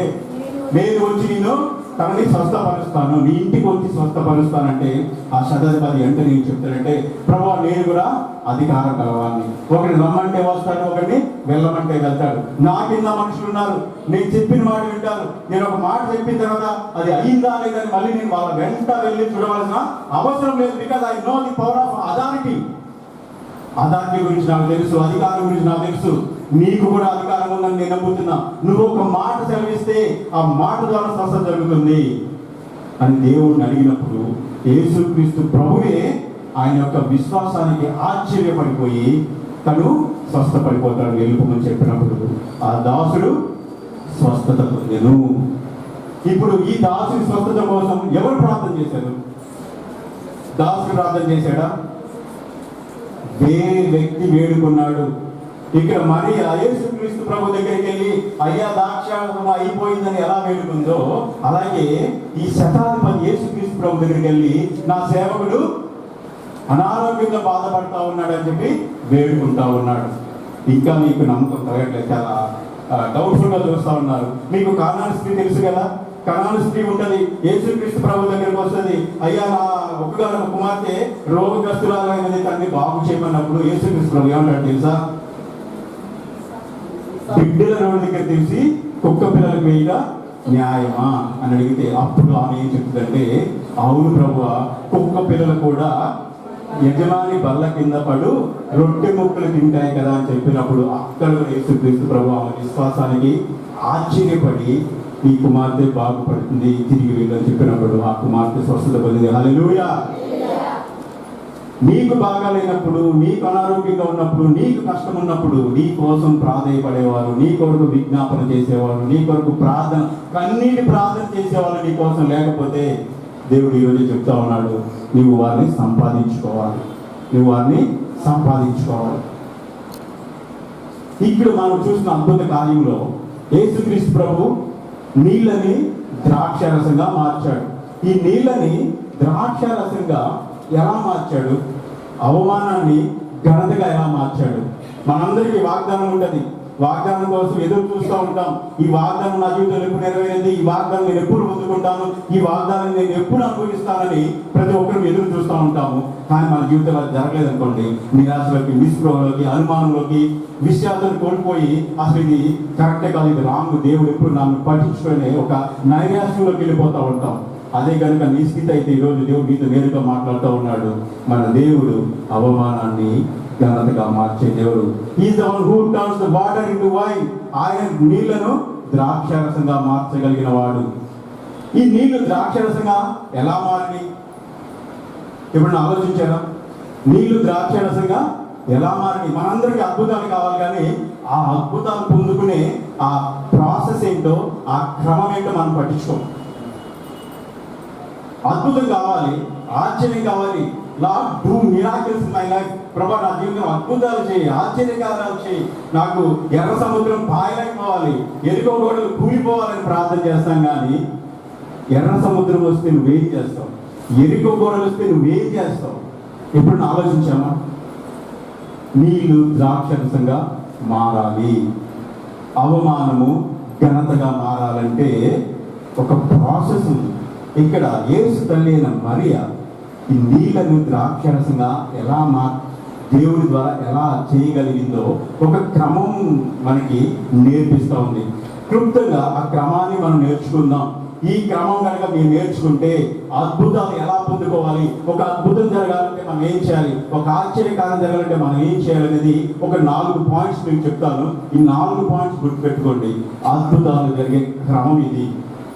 నేను వచ్చి నిన్ను తనని స్వస్థపరుస్తాను, నీ ఇంటికి వచ్చి స్వస్థపరుస్తానంటే ఆ శతాధిపతి అంటే నేను చెప్తానంటే, ప్రభువా, నేను కూడా అధికారం కలవాడిని, ఒకరిని రమ్మంటే వస్తాడు, ఒకరిని వెళ్ళమంటే వెళ్తాడు. నా కింద మనుషులు ఉన్నారు, నేను చెప్పిన మాట వింటారు. నేను ఒక మాట చెప్పిన తర్వాత అది అయిందా లేదని మళ్ళీ నేను వాళ్ళ వెంట వెళ్ళి చూడవలసిన అవసరం లేదు. Because I know the power of authority. Authority గురించి నాకు తెలుసు, అధికారం గురించి నాకు తెలుసు. నీకు కూడా అధికారం ఉందని నేను నమ్ముతున్నా. నువ్వు ఒక మాట సెలవిస్తే ఆ మాట ద్వారా స్వస్థత జరుగుతుంది అని దేవుడిని అడిగినప్పుడు యేసుక్రీస్తు ప్రభువే ఆయన యొక్క విశ్వాసానికి ఆశ్చర్యపడిపోయి తను స్వస్థపడిపోతాడు. వెళ్ళిపోమని చెప్పినప్పుడు ఆ దాసుడు స్వస్థత పొందెను. ఇప్పుడు ఈ దాసుడి స్వస్థత కోసం ఎవరు ప్రార్థన చేశారు? దాసుడు ప్రార్థన చేశాడా? వేరే వ్యక్తి వేడుకున్నాడు.
ఇక్కడ మరియ యేసుక్రీస్తు ప్రభు దగ్గరికి వెళ్ళి అయ్యా ద్రాక్షారసం అయిపోయిందని ఎలా వేడుకుందో, అలాగే ఈ శతాధిపతి యేసుక్రీస్తు ప్రభు దగ్గరికి వెళ్ళి నా సేవకుడు అనారోగ్యంగా బాధపడతా ఉన్నాడు అని చెప్పి వేడుకుంటా ఉన్నాడు. ఇంకా మీకు నమ్మకం కలగట్లేదు, చాలా డౌట్ఫుల్ గా చూస్తా ఉన్నారు. మీకు కానాను స్త్రీ తెలుసు కదా, కనాను స్త్రీ ఉంటది, యేసుక్రీస్తు ప్రభు దగ్గరికి వస్తుంది. అయ్యా నా ఒక్కగానొక కుమార్తె రోగగ్రస్తురాలైనది, తన్ని బాగు చేయమన్నప్పుడు యేసుక్రీస్తు ప్రభు ఏమంటాడు తెలుసా? బిడ్డల రోడ్డు దగ్గర తెలిసి కుక్క పిల్లలకు వేయగా న్యాయమా అని అడిగితే అప్పుడు ఆమె ఏం చెప్తుందంటే, అవును ప్రభువా, కుక్క పిల్లలు కూడా యజమాని బల్ల కింద పడు రొట్టె ముక్కలు తింటాయి కదా అని చెప్పినప్పుడు అక్కడ యేసుక్రీస్తు ప్రభు ఆమె విశ్వాసానికి ఆశ్చర్యపడి ఈ కుమార్తె బాగుపడుతుంది, తిరిగి వెళ్ళని చెప్పినప్పుడు ఆ కుమార్తె స్వస్థత పొందింది. హల్లెలూయా. నీకు బాగాలేనప్పుడు, నీకు అనారోగ్యంగా ఉన్నప్పుడు, నీకు కష్టం ఉన్నప్పుడు నీ కోసం ప్రాధేయపడేవారు, నీ కొరకు విజ్ఞాపన చేసేవారు, నీ కొరకు ప్రార్థన కన్నీటి ప్రార్థన చేసేవాళ్ళు నీ కోసం లేకపోతే దేవుడు ఈరోజు చెప్తా ఉన్నాడు, నువ్వు వారిని సంపాదించుకోవాలి, నువ్వు వారిని సంపాదించుకోవాలి. ఇప్పుడు మనం చూసిన అద్భుత కార్యంలో యేసుక్రీస్తు ప్రభు నీళ్ళని ద్రాక్షారసంగా మార్చాడు. ఈ నీళ్ళని ద్రాక్షారసంగా ఎలా మార్చాడు? అవమానాన్ని ఘనతగా ఎలా మార్చాడు? మనందరికీ వాగ్దానం ఉంటుంది, వాగ్దానం కోసం ఎదురు చూస్తూ ఉంటాం. ఈ వాగ్దానం నా జీవితంలో ఎప్పుడు నెరవేరింది, ఈ వాగ్దానం నేను ఎప్పుడు పొందుకుంటాను, ఈ వాగ్దానం నేను ఎప్పుడు అనుభవిస్తానని ప్రతి ఒక్కరు ఎదురు చూస్తూ ఉంటాము. కానీ మన జీవితంలో జరగలేదు అనుకోండి, నిరాశలోకి, నిస్పృహలోకి, అనుమానంలోకి, విశ్వాసాన్ని కోల్పోయి అసలు ఇది కరెక్టే కాదు, ఇది రాంగ్, దేవుడు ఎప్పుడు నన్ను పట్టించుకునే ఒక నైరాశ్యంలోకి వెళ్ళిపోతూ ఉంటాం. అదే కనుక నీ స్థితి అయితే ఈరోజు దేవుడు నీతో నేరుగా మాట్లాడుతూ ఉన్నాడు. మన దేవుడు అవమానాన్ని ఘనతగా మార్చే దేవుడు. He is the one who turns the water into wine. ఆయన నీళ్లను ద్రాక్షారసంగా మార్చగలిగిన వాడు. ఈ నీళ్లు ద్రాక్షారసంగా ఎలా మారి? ఇప్పుడు ఆలోచించారా? నీళ్లు ద్రాక్షారసంగా ఎలా మారి? మనందరికీ అద్భుతాలు కావాలి, కానీ ఆ అద్భుతాలు పొందుకునే ఆ ప్రాసెస్ ఏంటో, ఆ క్రమం ఏంటో మనం పట్టించుకోం. అద్భుతం కావాలి, ఆశ్చర్యం కావాలి. Lord do miracles in my life. ప్రభా నా జీవితంలో అద్భుతాలు చేయి, ఆశ్చర్యకారాలు చేయి, నాకు ఎర్ర సముద్రం పాయలైపోవాలి, ఎరుకో గోడలు కూలిపోవాలని ప్రార్థన చేస్తాం. కానీ ఎర్ర సముద్రం వస్తే నువ్వేం చేస్తావు? ఎరుకో గోడలు వస్తే నువ్వేం చేస్తావు? ఎప్పుడు ఆలోచించామా? నీళ్లు ద్రాక్షరసంగా మారాలి, అవమానము ఘనతగా మారాలంటే ఒక ప్రాసెస్ ఉంది. ఇక్కడ యేసు తల్లి అయిన మరియ ఈ నీళ్లను ద్రాక్షరసంగా ఎలా దేవుడి ద్వారా ఎలా చేయగలిగిందో ఒక క్రమం మనకి నేర్పిస్తూ ఉంది. క్లుప్తంగా ఆ క్రమాన్ని మనం నేర్చుకుందాం. ఈ క్రమం కనుక మీరు నేర్చుకుంటే అద్భుతాలు ఎలా పొందుకోవాలి, ఒక అద్భుతం జరగాలంటే మనం ఏం చేయాలి, ఒక ఆశ్చర్యకారం జరగాలంటే మనం ఏం చేయాలనేది ఒక 4 పాయింట్స్ మీకు చెప్తాను. ఈ 4 పాయింట్స్ గుర్తుపెట్టుకోండి. అద్భుతాలు జరిగే క్రమం ఇది,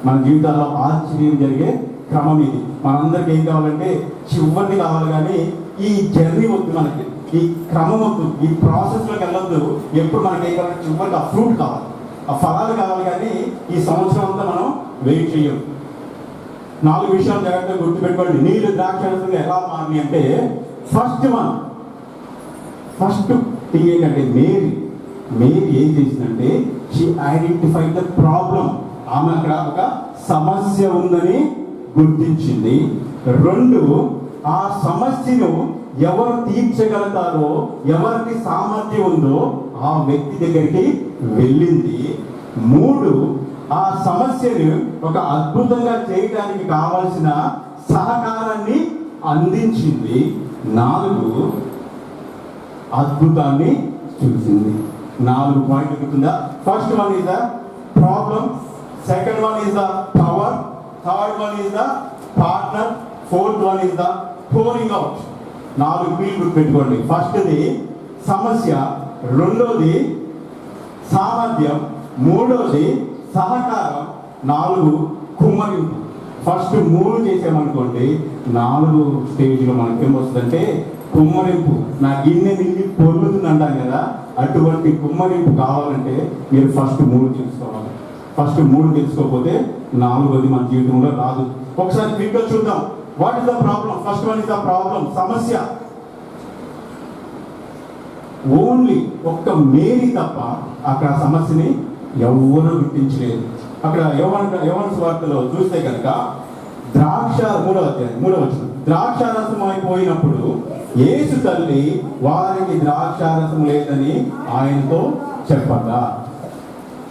మన జీవితాల్లో ఆశ్చర్యం జరిగే క్రమం ఇది. మనందరికి ఏం కావాలంటే చివరిని కావాలి, కానీ ఈ జర్నీ వద్దు, మనకి ఈ క్రమం వద్దు, ఈ ప్రాసెస్లోకి వెళ్ళొద్దు. ఎప్పుడు మనకి ఏం కావాలి? చివరికి ఆ ఫ్రూట్ కావాలి, ఆ ఫలాలు కావాలి, కానీ ఈ సంవత్సరం అంతా మనం వెయిట్ చేయం. 4 విషయాలు జాగ్రత్తగా గుర్తుపెట్టుకోండి. నీళ్ళు ద్రాక్షరసంగా ఎలా మారి అంటే, ఫస్ట్ థింగ్ ఏంటంటే మేరీ ఏం చేసిందంటే, షీ ఐడెంటిఫైడ్ ద ప్రాబ్లం. ఆమె అక్కడ ఒక సమస్య ఉందని గుర్తించింది. 2, ఆ సమస్యను ఎవరు తీర్చగలుగుతారో, ఎవరికి సామర్థ్యం ఉందో ఆ వ్యక్తి దగ్గరికి వెళ్ళింది. 3, ఆ సమస్యను ఒక అద్భుతంగా చేయడానికి కావలసిన సహకారాన్ని అందించింది. 4, అద్భుతాన్ని చూసింది. 4 పాయింట్లు గుర్తుందా? First one is the problem, second one is the power, third one is the partner, fourth one is the pouring out. 4 peel గుర్తుపెట్టుకోండి. ఫస్ట్ది సమస్య, 2ది సామర్థ్యం, 3ది సహకారం, 4 కుమ్మరింపు. ఫస్ట్ 3 చేసామనుకోండి, 4 స్టేజ్లో మనకి ఏమొస్తుందంటే కుమ్మరింపు. నా గిన్నె నిండి పొర్లుతుంది అంటాం కదా, అటువంటి కుమ్మరింపు కావాలంటే మీరు ఫస్ట్ 3 తెలుసుకోవాలి. ఫస్ట్ 3 తెలుసుకోకపోతే 4వది మన జీవితంలో రాదు. ఒకసారి క్విక్గా చూద్దాం. What is the problem? First one is the problem, సమస్య. ఓన్లీ ఒక్క మేరీ తప్ప అక్కడ ఆ సమస్యని ఎవరూ గుర్తించలేదు. అక్కడ యోహాను సువార్తలో చూస్తే కనుక మూడవ వచనం, ద్రాక్షారసం అయిపోయినప్పుడు యేసు తల్లి వారికి ద్రాక్షారసం లేదని ఆయనతో చెప్పగా.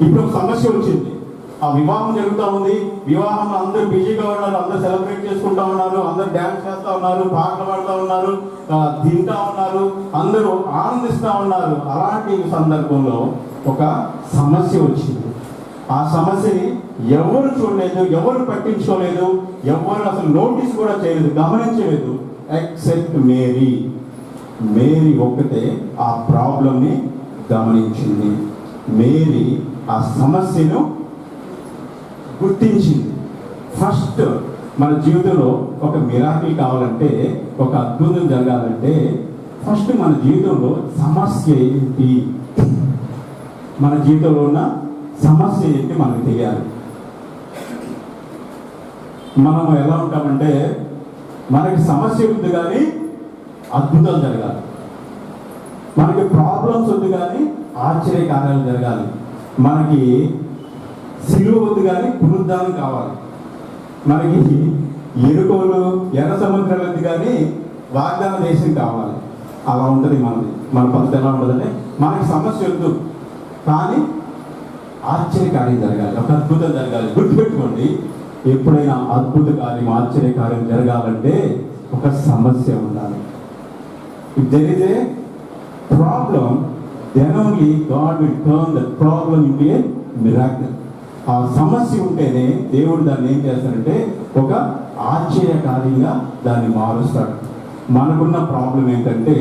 ఇప్పుడు ఒక సమస్య వచ్చింది. ఆ వివాహం జరుగుతూ ఉంది. వివాహంలో అందరూ బిజీగా ఉన్నారు, అందరూ సెలబ్రేట్ చేసుకుంటా ఉన్నారు, అందరూ డ్యాన్స్ చేస్తూ ఉన్నారు, పాటలు పాడుతూ ఉన్నారు, తింటా ఉన్నారు, అందరూ ఆనందిస్తూ ఉన్నారు. అలాంటి సందర్భంలో ఒక సమస్య వచ్చింది. ఆ సమస్యని ఎవరు చూడలేదు, ఎవరు పట్టించుకోలేదు, ఎవరు అసలు నోటీస్ కూడా చేయలేదు, గమనించలేదు, ఎక్సెప్ట్ మేరీ. మేరీ ఒక్కటే ఆ ప్రాబ్లంని గమనించింది. మేరీ ఆ సమస్యను గుర్తించింది. ఫస్ట్ మన జీవితంలో ఒక మిరాకిల్ కావాలంటే, ఒక అద్భుతం జరగాలంటే ఫస్ట్ మన జీవితంలో సమస్య ఏంటి, మన జీవితంలో ఉన్న సమస్య ఏంటి మనకు తెలియాలి. మనం ఎలా ఉంటామంటే మనకి సమస్య ఉంది కానీ అద్భుతం జరగాలి, మనకి ప్రాబ్లమ్స్ ఉంది కానీ ఆశ్చర్య కార్యాలు జరగాలి, మనకి సిలువ ఉంది కానీ పునరుద్ధానం కావాలి, మనకి ఎరుకోలు ఎర్ర సముద్రం ఉంది కానీ వాగ్దాన దేశం కావాలి. అలా ఉంటుంది మన పద్ధతి. ఎలా ఉంటుందంటే మనకి సమస్య వద్దు కానీ ఆశ్చర్య కార్యం జరగాలి, ఒక అద్భుతం జరగాలి. గుర్తుపెట్టుకోండి, ఎప్పుడైనా అద్భుత కార్యం ఆశ్చర్య కార్యం జరగాలంటే ఒక సమస్య ఉండాలి. If there is a problem, then only God will turn the problem into a miracle. ఆ సమస్య ఉంటేనే దేవుడు దాన్ని ఏం చేస్తాడంటే ఒక ఆశ్చర్యకార్యంగా దాన్ని మారుస్తాడు. మనకున్న ప్రాబ్లం ఏంటంటే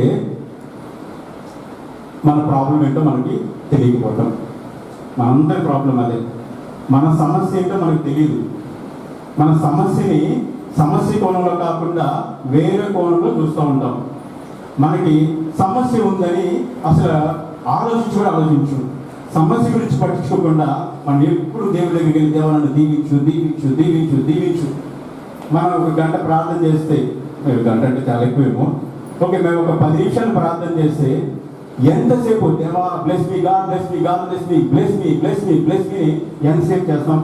మన ప్రాబ్లం ఏంటో మనకి తెలియకపోవటం. మనందరి ప్రాబ్లం అదే. మన సమస్య ఏంటో మనకు తెలియదు. మన సమస్యని సమస్య కోణంలో కాకుండా వేరే కోణంలో చూస్తూ ఉంటాం. మనకి సమస్య ఉందని అసలు ఆలోచించు, సమస్య గురించి పట్టించుకోకుండా మనం ఎప్పుడు దేవుడి దగ్గరికి వెళ్ళి దేవా నన్ను దీవించు దీవించు దీవించు దీవించు. మనం ఒక గంట ప్రార్థన చేస్తే, గంట అంటే చాలా ఎక్కువేమో, ఓకే మేము ఒక 10 నిమిషాలు ప్రార్థన చేస్తే ఎంతసేపు దేవా bless me God bless me God bless me bless me bless me bless me ఎంతసేపు చేస్తాం?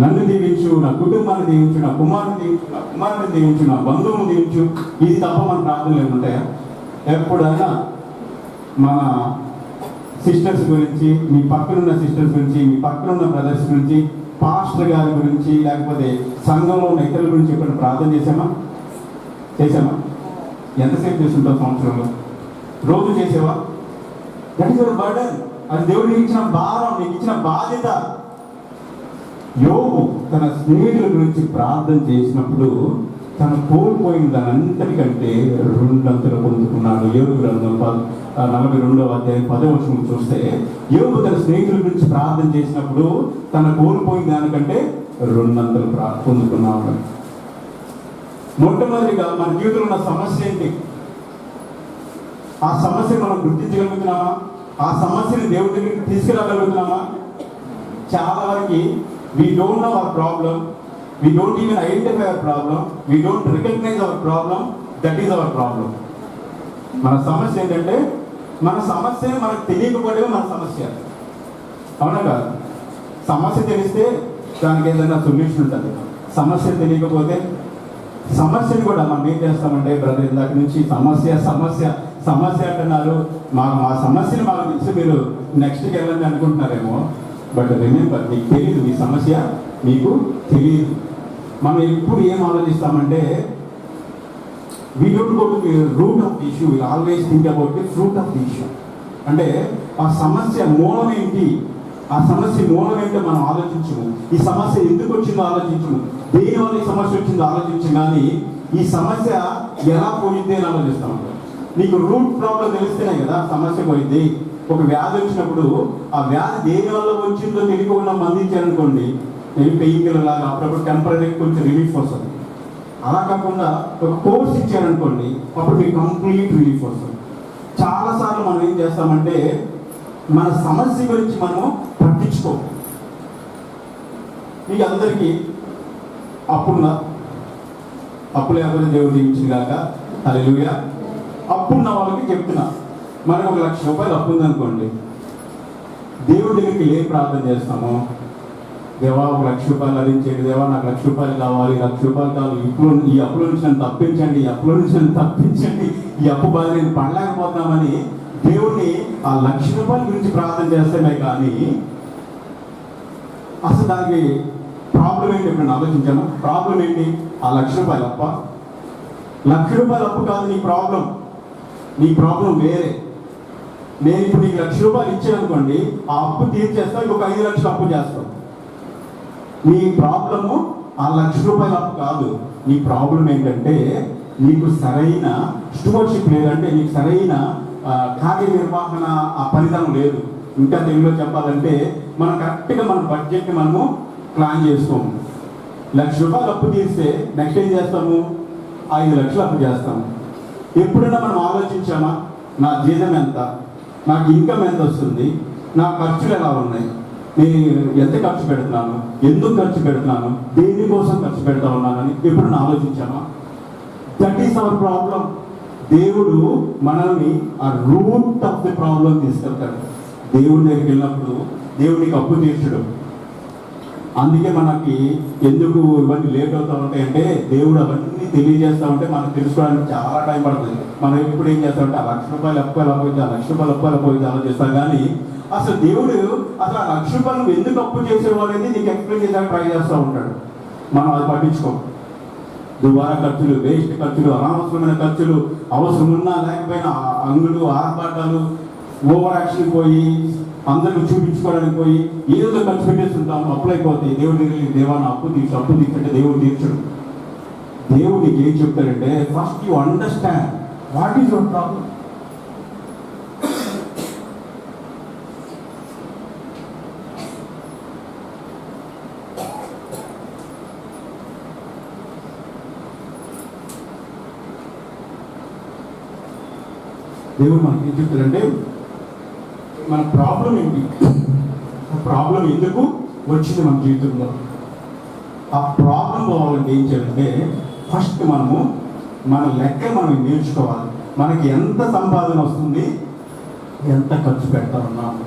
నన్ను దీవించు, నా కుటుంబాన్ని దీవించు, నా కుమారుని దీవించు, నా బంధువుని దీవించు. ఇది తప్ప మన ప్రార్థనలు ఏముంటాయా? ఎప్పుడైనా మన సిస్టర్స్ గురించి, మీ పక్కనున్న సిస్టర్స్ గురించి, మీ పక్కనున్న బ్రదర్స్ గురించి, పాస్టర్ గారి గురించి, లేకపోతే సంఘంలో ఉన్న ఇతరుల గురించి ఎప్పుడు ప్రార్థన చేసామా? ఎంతసేపు చేస్తుంటావు సంవత్సరంలో? రోజు చేసేవా? That is your burden. అది దేవుడు నీకు ఇచ్చిన భారం, నీకు ఇచ్చిన బాధ్యత. యోబు తన స్నేహితుల గురించి ప్రార్థన చేసినప్పుడు తను కోల్పోయిన దానంతటికంటే 2 అంతలు పొందుకున్నాడు. యోబు గ్రంథం 42వ అధ్యాయం 10వ వచనం చూస్తే, యోబు తన స్నేహితుల గురించి ప్రార్థన చేసినప్పుడు తన కోల్పోయిన దానికంటే 2 అంతలు పొందుకున్నాడు. మొట్టమొదటిగా మన జీవితంలో ఉన్న సమస్య ఏంటి? ఆ సమస్యను మనం గుర్తించగలుగుతున్నామా? ఆ సమస్యని దేవుడి దగ్గరికి తీసుకురాగలుగుతున్నామా? చాలా వరకు we don't know our problem, we don't even identify our problem, we don't recognize our problem, that is our problem. మన సమస్య ఏంటంటే మన సమస్య మనకు తెలియకపోవడమే మన సమస్య. అవునా కాదు? సమస్య తెలిస్తే దానికి ఏదైనా సొల్యూషన్ ఉంటుంది. సమస్య తెలియకపోతే సమస్యను కూడా మనం ఏం చేస్తామంటే, బ్రదర్ ఇందాక నుంచి సమస్య సమస్య సమస్య అంటున్నారు, మా సమస్యను మాకు తెలిసి మీరు నెక్స్ట్కి వెళ్ళండి అనుకుంటున్నారేమో. బట్ రిమెంబర్, మీకు తెలియదు, మీ సమస్య మీకు తెలియదు. మనం ఎప్పుడు ఏం ఆలోచిస్తామంటే, we don't go to the root of the issue, we always think about the fruit of the issue. అంటే ఆ సమస్య మూలం ఏంటి, ఆ సమస్య మూలం ఏంటో మనం ఆలోచించము. ఈ సమస్య ఎందుకు వచ్చిందో ఆలోచించము, దేని వల్ల ఈ సమస్య వచ్చిందో ఆలోచించము. కానీ ఈ సమస్య ఎలా పోయింది అని ఆలోచిస్తాం. నీకు రూట్ ప్రాబ్లం తెలిస్తేనే కదా సమస్య పోయింది. ఒక వ్యాధి వచ్చినప్పుడు ఆ వ్యాధి దేని వల్ల వచ్చిందో తెలియకుండా మందించారనుకోండి, నేను పెయిన్ కిల్లర్ లాగా అప్పుడప్పుడు టెంపరీ కొంచెం రిలీఫ్ వస్తుంది. అలా కాకుండా ఒక కోర్స్ ఇచ్చారనుకోండి, అప్పుడు మీకు కంప్లీట్ రిలీఫ్ వస్తుంది. చాలాసార్లు మనం ఏం చేస్తామంటే, మన సమస్య గురించి మనం పట్టించుకో. మీకు అందరికీ అప్పుడున్నా, అప్పు లేకపోతే దేవుడు దీవించింది కాక హల్లెలూయా. అప్పున్న వాళ్ళకి చెప్తున్నా, మనకు 1,00,000 రూపాయలు అప్పు ఉందనుకోండి, దేవుడి దగ్గరికి ఏం ప్రార్థన చేస్తాము? దేవా 1,00,000 రూపాయలు అరించేది, దేవా నాకు 1,00,000 రూపాయలు కావాలి, 1,00,000 రూపాయలు కావాలి, ఇప్పుడు ఈ అప్పుల నుంచి నన్ను తప్పించండి, ఈ అప్పుల నుంచి నన్ను తప్పించండి, ఈ అప్పు బాధ నేను పడలేకపోతున్నామని దేవుడిని ఆ 1,00,000 రూపాయల గురించి ప్రార్థన చేస్తామే. కానీ అసలు దానికి ప్రాబ్లం ఏంటి ఇప్పుడు ఆలోచించాము? ప్రాబ్లం ఏంటి? ఆ 1,00,000 రూపాయలు అప్ప. 1,00,000 రూపాయల అప్పు కాదు నీ ప్రాబ్లం. నీ ప్రాబ్లం వేరే. నేను ఇప్పుడు నీకు 1,00,000 రూపాయలు ఇచ్చాను అనుకోండి, ఆ అప్పు తీర్చేస్తావు, ఇంకొక 5 లక్షలు అప్పు చేస్తావు. నీ ప్రాబ్లము ఆ 1,00,000 రూపాయల అప్పు కాదు. నీ ప్రాబ్లం ఏంటంటే నీకు సరైన స్టూవర్షిప్ లేదంటే, నీకు సరైన కార్యనిర్వహణ ఆ పనితనం లేదు. ఇంకా తెలుగులో చెప్పాలంటే మనం కరెక్ట్గా మన బడ్జెట్ని మనము ప్లాన్ చేసుకోము. 1,00,000 రూపాయలు అప్పు తీస్తే నెక్స్ట్ ఏం చేస్తాము? 5 లక్షలు అప్పు చేస్తాము. ఎప్పుడైనా మనం ఆలోచించామా? నా జీతం ఎంత, నాకు ఇన్కమ్ ఎంత వస్తుంది, నా ఖర్చులు ఎలా ఉన్నాయి, నేను ఎంత ఖర్చు పెడుతున్నాను, ఎందుకు ఖర్చు పెడుతున్నాను, దేనికోసం ఖర్చు పెడతా ఉన్నానని ఎప్పుడైనా ఆలోచించామా? That is our problem. దేవుడు మనల్ని ఆ రూట్ ఆఫ్ ది ప్రాబ్లం తీసుకెళ్తాడు. దేవుడి దగ్గరికి వెళ్ళినప్పుడు దేవుడికి అప్పు తీర్చడం. అందుకే మనకి ఎందుకు ఇవన్నీ లేట్ అవుతూ ఉంటాయంటే, దేవుడు అవన్నీ తెలియజేస్తూ ఉంటే మనకు తెలుసుకోవడానికి చాలా టైం పడుతుంది. మనం ఎప్పుడు ఏం చేస్తామంటే ఆ 1,00,000 రూపాయలు అప్పు ఎలా పోయింది, ఆ 1,00,000 రూపాయలు అప్పు ఎలా పోయింది ఆలోచిస్తాం. కానీ అసలు దేవుడు అసలు ఆ 1,00,000 రూపాయలు నువ్వు ఎందుకు అప్పు చేసేవాడు అనేది నీకు ఎక్స్ప్లెయిన్ చేయడానికి ట్రై చేస్తూ ఉంటాడు. మనం అది పట్టించుకోం. దుబారా ఖర్చులు, వేస్ట్ ఖర్చులు, అనవసరమైన ఖర్చులు, అవసరం ఉన్నా లేకపోయినా అంగులు, ఆర్భాటాలు, ఓవర్ యాక్షన్ పోయి అందరూ చూపించుకోవడానికి పోయి ఏదో ఖర్చు పెట్టేస్తుంటాము. అప్పులు అయిపోతాయి. దేవుడి దగ్గర దేవాన్ని అప్పు తీర్చంటే దేవుడు తీర్చడు. దేవుడు నీకు ఏం చెప్తాడంటే, first you understand what is your problem. దేవుడు మనకి ఏం చెప్తాడంటే, మన ప్రాబ్లం ఏంటి, ఆ ప్రాబ్లం ఎందుకు వచ్చింది మన జీవితంలో, ఆ ప్రాబ్లం పోవాలంటే ఏం చేయాలంటే ఫస్ట్ మనము మన లెక్క మనం నేర్చుకోవాలి. మనకి ఎంత సంపాదన వస్తుంది, ఎంత ఖర్చు పెడతా ఉన్నాము,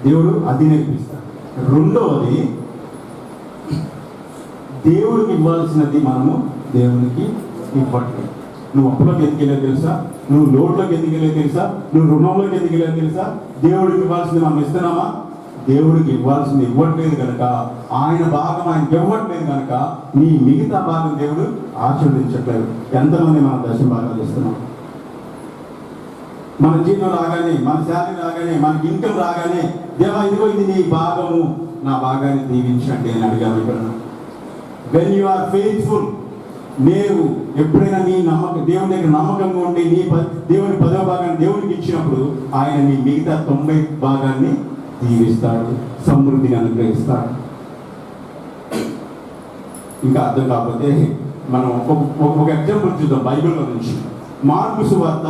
దేవుడు అది నేర్పిస్తాడు. రెండవది, దేవుడికి ఇవ్వాల్సినది మనము దేవునికి ఇవ్వట్లేదు. నువ్వు అప్పులోకి ఎందుకు వెళ్ళేది తెలుసా, నువ్వు లోట్లోకి ఎందుకు వెళ్ళేది తెలుసా, నువ్వు రుణంలోకి ఎందుకు వెళ్ళేది తెలుసా? దేవుడికి ఇవ్వాల్సింది మనం ఇస్తున్నామా? దేవుడికి ఇవ్వాల్సింది ఇవ్వట్లేదు కనుక, ఆయన భాగం ఆయనకి ఇవ్వట్లేదు కనుక నీ మిగతా భాగం దేవుడు ఆశీర్వదించట్లేదు. ఎంతమంది మనం దశమ భాగాలు ఇస్తున్నాం? మన జీతం రాగానే, మన శాలరీ రాగానే, మనకి ఇన్కమ్ రాగానే, దేవా ఇదిగో ఇది నీ భాగము, నా భాగాన్ని దీవించండి అని అడిగాము. ఇక్కడ వెన్ యు ఆర్ ఫెయిత్ఫుల్, నీవు ఎప్పుడైనా నీ నమ్మకం దేవుని దగ్గర నమ్మకంగా ఉండి దేవుని 10వ భాగాన్ని దేవునికి ఇచ్చినప్పుడు ఆయన నీ మిగతా 90 భాగాన్ని దీవిస్తాడు, సమృద్ధిని అనుగ్రహిస్తాడు. ఇంకా అర్థం కాకపోతే మనం ఒక ఎగ్జాంపుల్ చూద్దాం బైబిల్లో నుంచి. మార్కు సువార్త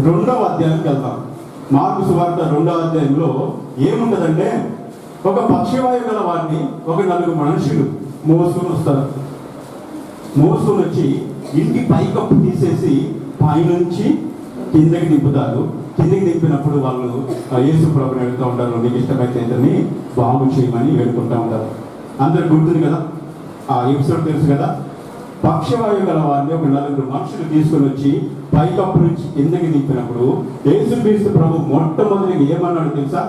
2వ అధ్యాయానికి వెళ్తాం. మార్కు సువార్త 2వ అధ్యాయంలో ఏముంటదంటే, ఒక పక్షవాయువు గల వారిని ఒక 4 మనుషులు మోసుకొని వస్తారు. మోసుకొని వచ్చి ఇంటి పైకప్పు తీసేసి పైనుంచి కిందకి దింపుతారు. కిందకి దింపినప్పుడు వాళ్ళు యేసు ప్రభుని వెళ్తూ ఉంటారు, నీకు ఇష్టమైతే ఇతన్ని బాగు చేయమని వేడుకుంటూ ఉంటారు. అందరు గుర్తుంది కదా, ఆ ఎపిసోడ్ తెలుసు కదా. పక్షవాయువు గల వారిని ఒక 4 మనుషులు తీసుకొని వచ్చి పైకప్పు నుంచి కిందకి దింపినప్పుడు యేసుక్రీస్తు ప్రభు మొట్టమొదటిగా ఏమన్నాడు తెలుసా?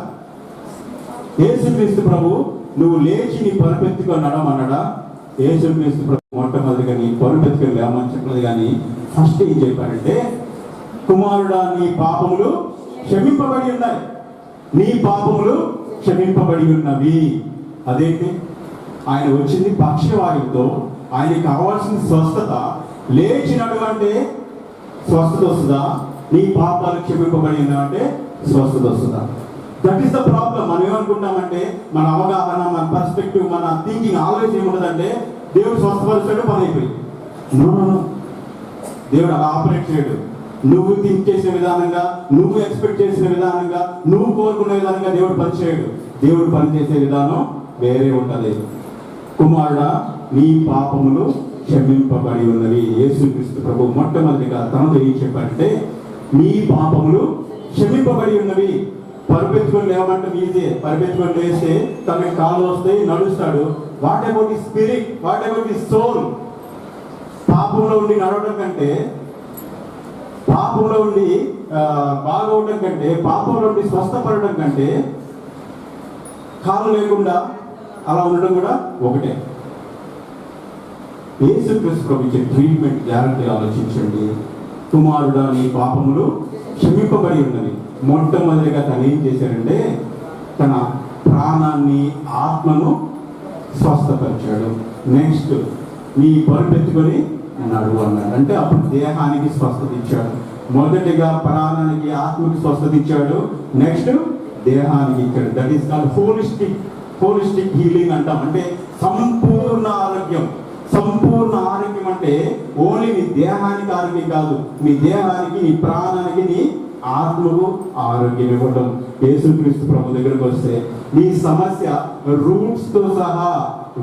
యేసుక్రీస్తు ప్రభు నువ్వు లేచి నీ పరుపెత్తుకొని నడమన్నాడా? యేసుక్రీస్తు ప్రభు మొట్టమొదటిగా నీ పరుపెత్తుకొని లేమని చెప్పలేదు. కానీ ఫస్ట్ ఏం చెప్పాడంటే, కుమారుడా నీ పాపములు క్షమింపబడి ఉన్నాయి, నీ పాపములు క్షమింపబడి ఉన్నవి. అదేంటి? ఆయన వచ్చింది పక్షవాయువుతో, ఆయనకి కావాల్సిన స్వస్థత. లేచినటువంటి స్వస్థత వస్తుందా? నీ పాపాలు క్షమింపబడి ఉన్నాయంటే స్వస్థత వస్తుందా? That is the problem. మనం ఏమనుకుంటామంటే, మన అవగాహన, మన పర్స్పెక్టివ్, మన థింకింగ్ ఆలోచన ఏముంటుందంటే, దేవుడు స్వస్థపరిచాడు, పని అయిపోయింది. నో, దేవుడు అలా ఆపరేట్ చేయడు. నువ్వు థింక్ చేసే విధానంగా, నువ్వు ఎక్స్పెక్ట్ చేసిన విధానంగా, నువ్వు కోరుకునే విధానంగా దేవుడు పనిచేయడు. దేవుడు పనిచేసే విధానం వేరే ఉంటుంది. కుమారుడా నీ పాపములు క్షమింపబడి ఉన్నవి. యేసుక్రీస్తు ప్రభు మొట్టమొదటిగా తనతో ఏం చెప్పాడంటే, నీ పాపములు క్షమింపబడి ఉన్నవి. పరుపెత్తుకొని లేవమంటే ఈజీ, పరుపెత్తుకొని లేస్తే తనకి కాళ్ళు వస్తాయి, నడుస్తాడు. What about the spirit, what about the soul? పాపంలో ఉండి నడవడం కంటే, పాపంలో ఉండి బాగోవడం కంటే, పాపంలో ఉండి స్వస్థపడడం కంటే కాలు లేకుండా అలా ఉండడం కూడా ఒకటే. యేసుక్రీస్తు ప్రభు ఇచ్చే ట్రీట్మెంట్ గ్యారంటీ ఆలోచించండి. కుమారుడా నీ పాపములు క్షమింపబడి ఉన్నవి. మొట్టమొదటిగా తను ఏం చేశాడంటే తన ప్రాణాన్ని, ఆత్మను స్వస్థపరిచాడు. నెక్స్ట్ నీ పరుపెత్తుకొని నడువు అన్నాడు. అంటే అప్పుడు దేహానికి స్వస్థత ఇచ్చాడు. మొదటిగా ప్రాణానికి, ఆత్మకి స్వస్థత ఇచ్చాడు. నెక్స్ట్ దేహానికి ఇచ్చాడు. That is called holistic healing అంటాం. అంటే సంపూర్ణ ఆరోగ్యం. సంపూర్ణ ఆరోగ్యం అంటే ఓన్లీ నీ దేహానికి ఆరోగ్యం కాదు, నీ దేహానికి, నీ ప్రాణానికి, నీ ఆత్మకు ఆరోగ్యం ఇవ్వడం. యేసుక్రీస్తు ప్రభు దగ్గరకు వస్తే నీ సమస్య రూట్స్ తో సహా,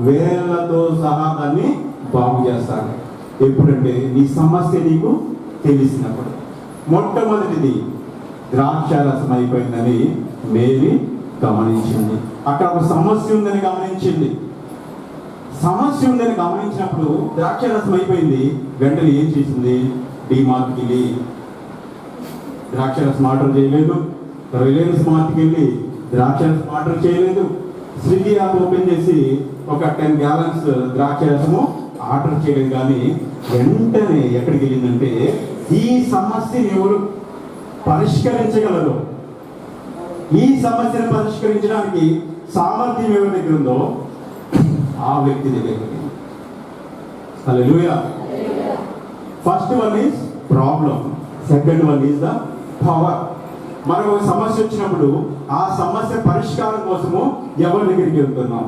వేళ్లతో సహా దాన్ని బాగు చేస్తాడు. ఎప్పుడంటే నీ సమస్య నీకు తెలిసినప్పుడు. మొట్టమొదటిది ద్రాక్షారసం అయిపోయిందని మేరీ గమనించింది. అక్కడ ఒక సమస్య ఉందని గమనించింది. సమస్య ఉందని గమనించినప్పుడు ద్రాక్షారసం అయిపోయింది. వెంటనే ఏం చేసింది? డిమార్ట్కి వెళ్ళి ద్రాక్షారసం ఆర్డర్ చేయలేదు. రిలయన్స్ మార్ట్కి వెళ్ళి ద్రాక్షారసం ఆర్డర్ చేయలేదు. స్విగ్గీ యాప్ ఓపెన్ చేసి ఒక 10 gallons ద్రాక్షారసము ఆర్డర్ చేయలేదు. కానీ వెంటనే ఎక్కడికి వెళ్ళిందంటే ఈ సమస్యని ఎవరు పరిష్కరించగలరు, ఈ సమస్యను పరిష్కరించడానికి సామర్థ్యం ఎవరి దగ్గర ఉందో ఆ వ్యక్తి దగ్గరికి. Hallelujah. First one is problem, second one is the power. మనకు ఒక సమస్య వచ్చినప్పుడు ఆ సమస్య పరిష్కారం కోసము ఎవరి దగ్గరికి వెళ్తున్నాం?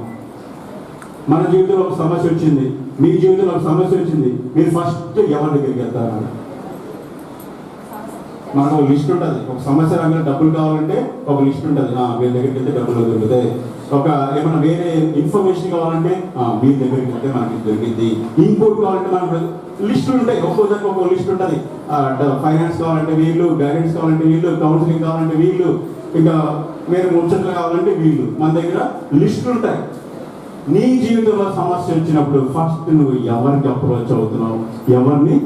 మన జీవితంలో ఒక సమస్య వచ్చింది, మీ జీవితంలో ఒక సమస్య వచ్చింది, మీరు ఫస్ట్ ఎవరి దగ్గరికి వెళ్తారు? మనకు ఒక లిస్ట్ ఉంటుంది. ఒక సమస్య రంగంలో డబ్బులు కావాలంటే ఒక లిస్ట్ ఉంటుంది. వీళ్ళ దగ్గరికి వెళ్తే డబ్బులు దొరుకుతాయి. ఒక ఏమైనా వేరే ఇన్ఫర్మేషన్ కావాలంటే వీళ్ళ దగ్గరికి వెళ్తే మనకి దొరికింది. ఇంకోటి కావాలంటే మనకు లిస్టులు ఉంటాయి. ఒక్కోదానికి ఒక్కో లిస్ట్ ఉంటుంది. ఫైనాన్స్ కావాలంటే వీళ్ళు, గైడెన్స్ కావాలంటే వీళ్ళు, కౌన్సిలింగ్ కావాలంటే వీళ్ళు, ఇంకా వేరే ముచ్చట్లు కావాలంటే వీళ్ళు. మన దగ్గర లిస్టులు ఉంటాయి. నీ జీవితంలో సమస్య వచ్చినప్పుడు ఫస్ట్ నువ్వు ఎవరికి అప్రోచ్ అవుతున్నావు? ఎవరిని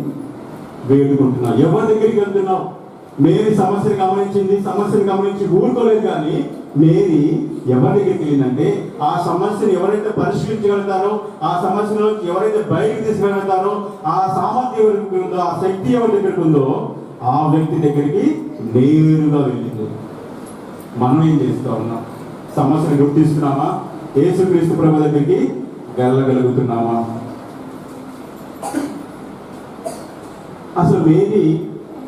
వేడుకుంటున్నావు? ఎవరి దగ్గరికి వెళ్తున్నావు? మేరీ సమస్యను గమనించి ఊరుకోలేదు. కానీ మేరీ ఎవరి దగ్గరికి వెళ్ళిందంటే ఆ సమస్యను ఎవరైతే పరిష్కరించగలుగుతారో, ఆ సమస్యలో ఎవరైతే బయటకు తీసుకెళ్తారో, ఆ సామర్థ్యం ఎవరికి ఉందో, ఆ శక్తి ఎవరి దగ్గరికి ఉందో ఆ వ్యక్తి దగ్గరికి నేరుగా వెళ్ళింది. మనం ఏం చేస్తా ఉన్నాం? సమస్యను గుర్తిస్తున్నామా? యేసుక్రీస్తు ప్రభు దగ్గరికి వెళ్ళగలుగుతున్నామా? అసలు మేరీ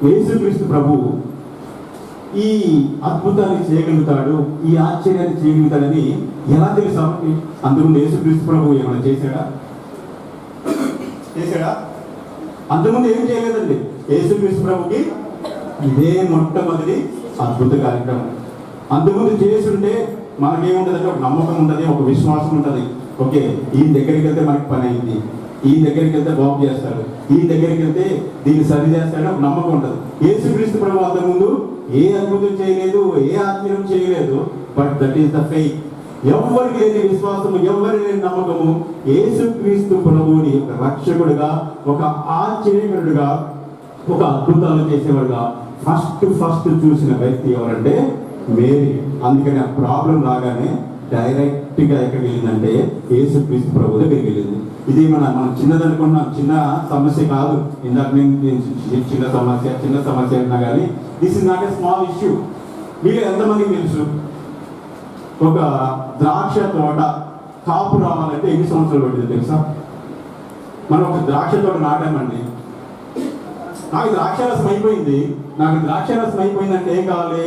యేసుక్రీస్తు ప్రభు ఈ అద్భుతాన్ని చేయగలుగుతాడు, ఈ ఆశ్చర్యాన్ని చేయగలుగుతాడని ఎలా తెలుసా? అంతకుముందు యేసుక్రీస్తు ప్రభు ఏమైనా చేశాడా? అంతకుముందు ఏం చేయలేదండి. యేసుక్రీస్తు ప్రభుకి ఇదే మొట్టమొదటి అద్భుత కార్యక్రమం. అంతకుముందు చేసుంటే మనకేముంటుంది? ఒక నమ్మకం ఉంటుంది, ఒక విశ్వాసం ఉంటుంది. ఓకే, ఈయన దగ్గరికి వెళ్తే మనకి పని అయింది, ఈయన దగ్గరికి వెళ్తే బాగు చేస్తాడు, ఈయన దగ్గరికి వెళ్తే దీన్ని సరి చేస్తాడు, ఒక నమ్మకం ఉంటుంది. యేసుక్రీస్తు ప్రభు అంతకుముందు ఏ అద్భుతం చేయలేదు, ఏ ఆశ్చర్యం చేయలేదు. But that is the faith. ఎవరికి లేని విశ్వాసము, ఎవరి లేని నమ్మకము యేసుక్రీస్తు ప్రభువుని ఒక రక్షకుడిగా, ఒక ఆశ్చర్యకరుడుగా, ఒక అద్భుతాలు చేసేవాడుగా ఫస్ట్ చూసిన వ్యక్తి ఎవరంటే మేరీ. అందుకని ఆ ప్రాబ్లం రాగానే డైరెక్ట్ గా ఎక్కడికి వెళ్ళిందంటే యేసుక్రీస్తు ప్రభు దగ్గరికి వెళ్ళింది. ఇది మనం చిన్నదనుకున్నాం, చిన్న సమస్య కాదు. ఇందాక నేను చిన్న సమస్య అన్నా కానీ this is not a small issue. మీరు ఎంతమందికి తెలుసు ఒక ద్రాక్ష తోట కాపు రావాలంటే ఎన్ని సంవత్సరాలు పడుతుంది తెలుసా? మనం ఒక ద్రాక్ష తోట నాటామండి, నాకు ద్రాక్షారసం అయిపోయింది. నాకు ద్రాక్షారసం అయిపోయిందంటే ఏం కావాలి?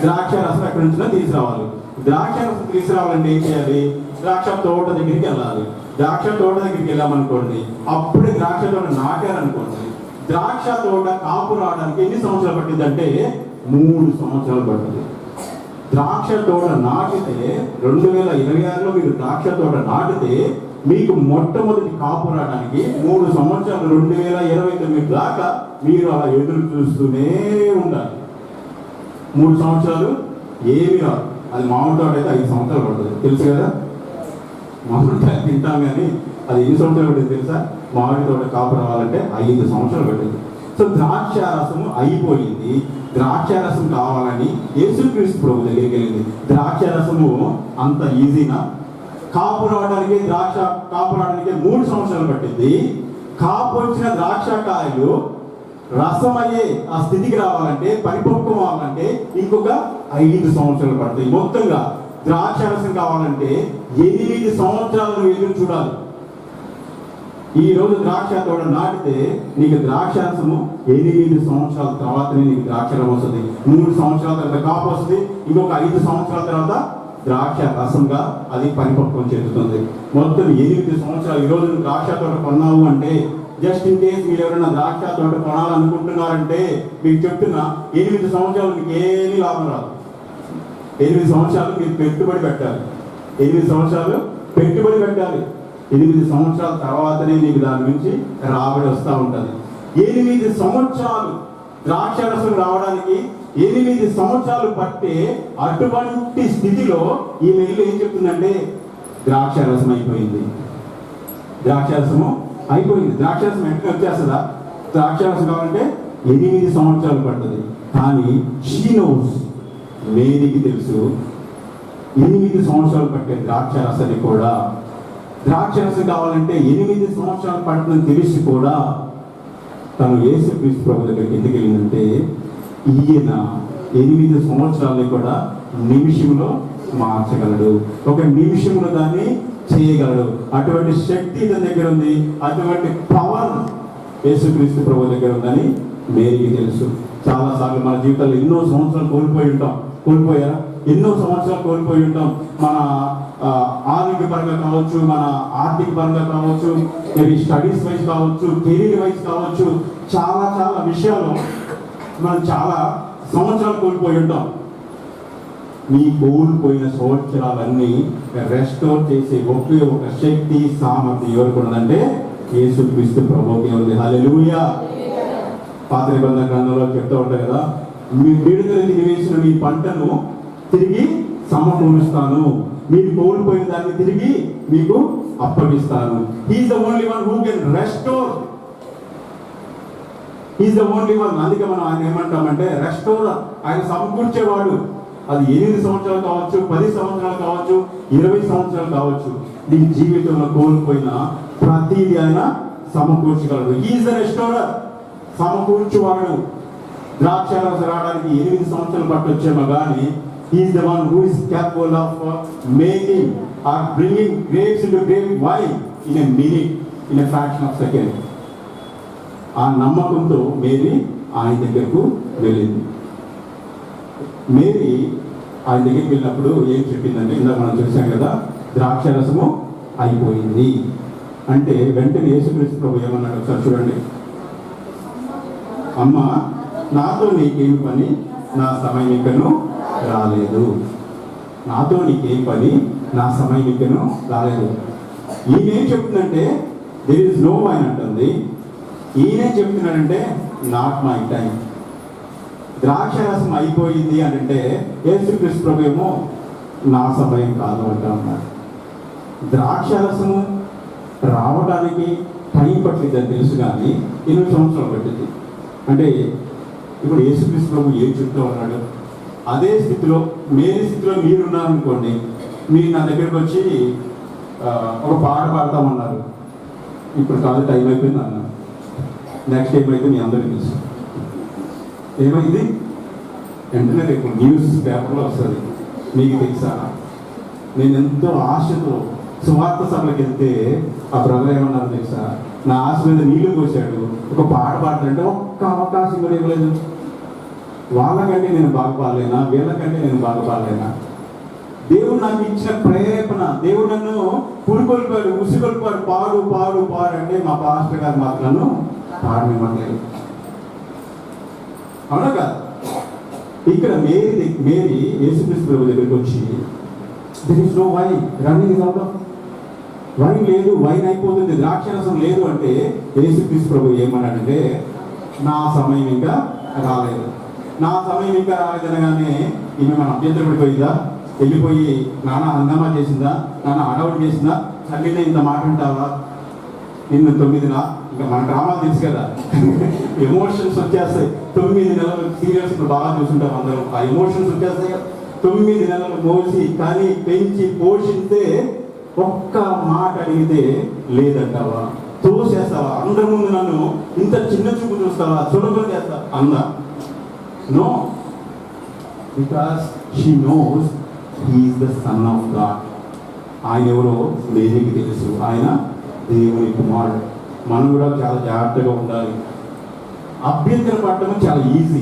ద్రాక్షారసం ఎక్కడి నుంచినా తీసుకురావాలి. ద్రాక్షారసం తీసుకురావాలంటే ఏం చేయాలి? ద్రాక్ష తోట దగ్గరికి వెళ్ళాలి. ద్రాక్ష తోట దగ్గరికి వెళ్ళామనుకోండి, అప్పుడే ద్రాక్ష తోట నాటారనుకోండి, ద్రాక్ష తోట కాపు రావడానికి ఎన్ని సంవత్సరాలు పట్టింది అంటే 3 సంవత్సరాలు పడుతుంది. ద్రాక్ష తోట నాటితే 2026లో మీరు ద్రాక్ష తోట నాటితే మీకు మొట్టమొదటి కాపు రావడానికి 3 సంవత్సరాలు 2029 దాకా మీరు అలా ఎదురు చూస్తూనే ఉండాలి. 3 సంవత్సరాలు ఏమి రాదు. అది మామిడి తోట అయితే 5 సంవత్సరాలు పడుతుంది, తెలుసు కదా. మామిడి తోట తింటాం కానీ అది ఎన్ని సంవత్సరాలు పడుతుంది తెలుసా? మామిడి తోట కాపు రావాలంటే 5 సంవత్సరాలు పడుతుంది. సో ద్రాక్షారసము అయిపోయింది. ద్రాక్షారసం కావాలని యేసుక్రీస్తు ప్రభు దగ్గరికి వెళ్ళింది. ద్రాక్షారసము అంత ఈజీనా? కాపు రావడానికి కాపు రావడానికి 3 సంవత్సరాలు పట్టింది. కాపు వచ్చిన ద్రాక్షకాయలు రసమయ్యే ఆ స్థితికి రావాలంటే, పరిపక్వం అవ్వాలంటే ఇంకొక 5 సంవత్సరాలు పడతాయి. మొత్తంగా ద్రాక్షారసం కావాలంటే 8 సంవత్సరాలు ఎదురు చూడాలి. ఈ రోజు ద్రాక్ష తోట నాటితే నీకు ద్రాక్షారసము 8 సంవత్సరాల తర్వాతనే నీకు ద్రాక్షరం వస్తుంది. 3 సంవత్సరాల తర్వాత కాపు వస్తుంది. ఇంకొక 5 సంవత్సరాల తర్వాత ద్రాక్ష రసంగా అది పరిపక్వం చెందుతుంది. మొత్తం 8 సంవత్సరాలు. ఈరోజు ద్రాక్ష తోట కొన్నావు అంటే, జస్ట్ ఇన్ కేస్ మీరు ఎవరైనా ద్రాక్ష తోట కొనాలనుకుంటున్నారంటే మీకు చెప్తున్నా, 8 సంవత్సరాలు మీకు ఏమీ లాభం రాదు. 8 సంవత్సరాలు మీరు పెట్టుబడి పెట్టాలి. 8 సంవత్సరాలు పెట్టుబడి పెట్టాలి. 8 సంవత్సరాల తర్వాతనే నీకు దాని నుంచి రాబడి వస్తూ ఉంటుంది. 8 సంవత్సరాలు ద్రాక్షరసం రావడానికి 8 సంవత్సరాలు పట్టే అటువంటి స్థితిలో ఈమె ఇల్లు ఏం చెప్తుందంటే, ద్రాక్షరసం అయిపోయింది. ద్రాక్షరసము అయిపోయింది. ద్రాక్షరసం వెంటనే వచ్చేస్తుందా? ద్రాక్షరసం కావాలంటే 8 సంవత్సరాలు పడుతుంది. కానీ షీ నోస్, మేరీకి తెలుసు 8 సంవత్సరాలు పట్టే ద్రాక్షరసాన్ని కూడా, ద్రాక్షరసం కావాలంటే 8 సంవత్సరాలు పడుతుందని తెలిసి కూడా తను యేసుక్రీస్తు ప్రభు దగ్గరికి ఎందుకు వెళ్ళిందంటే, ఈయన 8 సంవత్సరాలని కూడా నిమిషంలో మార్చగలడు. ఒక నిమిషంలో దాన్ని చేయగలడు. అటువంటి శక్తి తన దగ్గర ఉంది. అటువంటి పవర్ యేసుక్రీస్తు ప్రభు దగ్గర ఉందని మేరీకి తెలుసు. చాలాసార్లు మన జీవితాల్లో ఎన్నో సంవత్సరాలు కోల్పోయారా? ఎన్నో సంవత్సరాలు కోల్పోయి ఉంటాం. మన ఆరోగ్య పరంగా కావచ్చు, మన ఆర్థిక పరంగా కావచ్చు, మేబీ స్టడీస్ వైజ్ కావచ్చు, కెరీర్ వైజ్ కావచ్చు, చాలా చాలా విషయాలు మనం చాలా సంవత్సరాలు కోల్పోయి ఉంటాం. మీ కోల్పోయిన సంవత్సరాలన్నీ రెస్టోర్ చేసే ఒకే ఒక శక్తి, సామర్థ్యం ఎవరికి ఉన్నదంటే యేసుక్రీస్తు ప్రభువుకి ఉంది. హల్లెలూయా. పాత నిబంధన గ్రంథంలో చెప్తూ ఉంటారు కదా, మీ విడుదల తినివేసిన మీ పంటను తిరిగి సమకూరుస్తాను, మీరు కోల్పోయిన దాన్ని తిరిగి మీకు అప్పగిస్తాను. He is the only one who can restore. He is the only one. అందుకే మనం ఆయన ఏమంటామంటే రెస్టోర్. ఆయన సమకూర్చేవాడు. అది 8 సంవత్సరాలు కావచ్చు, 10 సంవత్సరాలు కావచ్చు, 20 సంవత్సరాలు కావచ్చు. నీ జీవితంలో కోల్పోయిన ప్రతిదీ ఆయన సమకూర్చగలడు. He's the రెస్టోరర్, సమకూర్చువాడు. ద్రాక్షారసం రావడానికి 8 సంవత్సరాలు పట్టొచ్చేమో కానీ he is the one who is capable of making or bringing grapes into grape wine in a minute, in a fraction of second. ఆ నమ్మకంతో మేరీ ఆయన దగ్గరకు వెళ్ళింది. మేరీ ఆయన దగ్గరికి వెళ్ళినప్పుడు ఏం చెప్పిందంటే, ఇందాక మనం చూసాం కదా, ద్రాక్షరసము అయిపోయింది అంటే వెంటనే యేసుక్రీస్తు ప్రభు ఏమన్నాడు ఒకసారి చూడండి. అమ్మ, నాతో నీకేం పని, నా సమయం ఇంకను రాలేదు. నాతో నీకేం పని, నా సమయం ఇంకను రాలేదు. ఈయనేం చెప్తుందంటే దేర్ ఇస్ నో వైన్ అంటుంది. ఈయనేం చెప్తున్నాడంటే నాట్ మై టైం. ద్రాక్షరసం అయిపోయింది అంటే యేసుక్రీస్తు ప్రభు ఏమో నా సమయం కాదు అంటా ఉన్నారు. ద్రాక్షరసము రావడానికి టైం పట్టిద్దని తెలుసు కానీ 8 సంవత్సరాలు పట్టింది. అంటే ఇప్పుడు యేసుక్రీస్తు ప్రభు ఏం చెప్తూ ఉన్నాడు, అదే స్థితిలో, మేరీ స్థితిలో మీరున్నారనుకోండి. మీరు నా దగ్గరికి వచ్చి ఒక పాట పాడతామన్నారు. ఇప్పుడు కాదు, టైం అయిపోయింది అన్నారు. నెక్స్ట్ ఏమైతే మీ అందరికీ తెలుసు ఏమైంది. వెంటనే రేపు న్యూస్ పేపర్లో వస్తుంది. మీకు తెలుసా, నేను ఎంతో ఆశతో సువార్త సభలకు వెళ్తే ఆ బ్రదర్ ఏమన్నారు తెలుసా, నా ఆశ మీద నీళ్లు పోసాడు. ఒక పాట పాడాలంటే ఒక్క అవకాశం కూడా ఇవ్వలేదు. వాళ్ళకంటే నేను బాగుపడలేనా, వీళ్ళకంటే నేను బాగుపడలేనా? దేవుడు నాకు ఇచ్చిన ప్రేరేపణ, దేవుడు నన్ను పురుకొల్పాడు, ఉసిగొల్పాడు, పాడు పాడు పాడు అంటే మా పాస్టర్ గారు మాత్రం పాడనివ్వట్లేదు. అవునా కాదు? ఇక్కడ మేరీ యేసుక్రీస్తు ప్రభు దగ్గరికి వచ్చి there is no wine, running is out of
wine లేదు, వైన్ అయిపోతుంది, ద్రాక్షరసం లేదు అంటే యేసుక్రీస్తు ప్రభు ఏమన్నాడంటే నా సమయం ఇంకా రాలేదు. నా సమయం ఇంకా రాలేదనగానే ఈమె మన అభ్యంతరం పడిపోయిందా, వెళ్ళిపోయి నాన్న హంగామా చేసిందా, నాన్న అడవుడు చేసిందా, తల్లినే ఇంత మాట ఉంటావా, నిన్ను 9 ఇంకా మన డ్రామాలు తెలుసు కదా ఎమోషన్స్ వచ్చేస్తాయి. 9 నెలలు సీరియల్స్ బాగా చూస్తుంటాం అందరం, ఆ ఎమోషన్స్ వచ్చేస్తాయి కదా. 9 నెలలు మోసి కానీ పెంచి పోషిస్తే ఒక్క మాట అడిగితే లేదంటావా, తోసేస్తావా, అందరి ముందు నన్ను ఇంత చిన్న చూపు చూస్తావా, చులకన చేస్తా అందా? No, because she knows he is the son of God. ఆయన ఎవరో లేనికి తెలుసు, ఆయన దేవుని కుమారుడు. మనం కూడా చాలా జాగ్రత్తగా ఉండాలి. అభ్యంతర పడటం చాలా ఈజీ.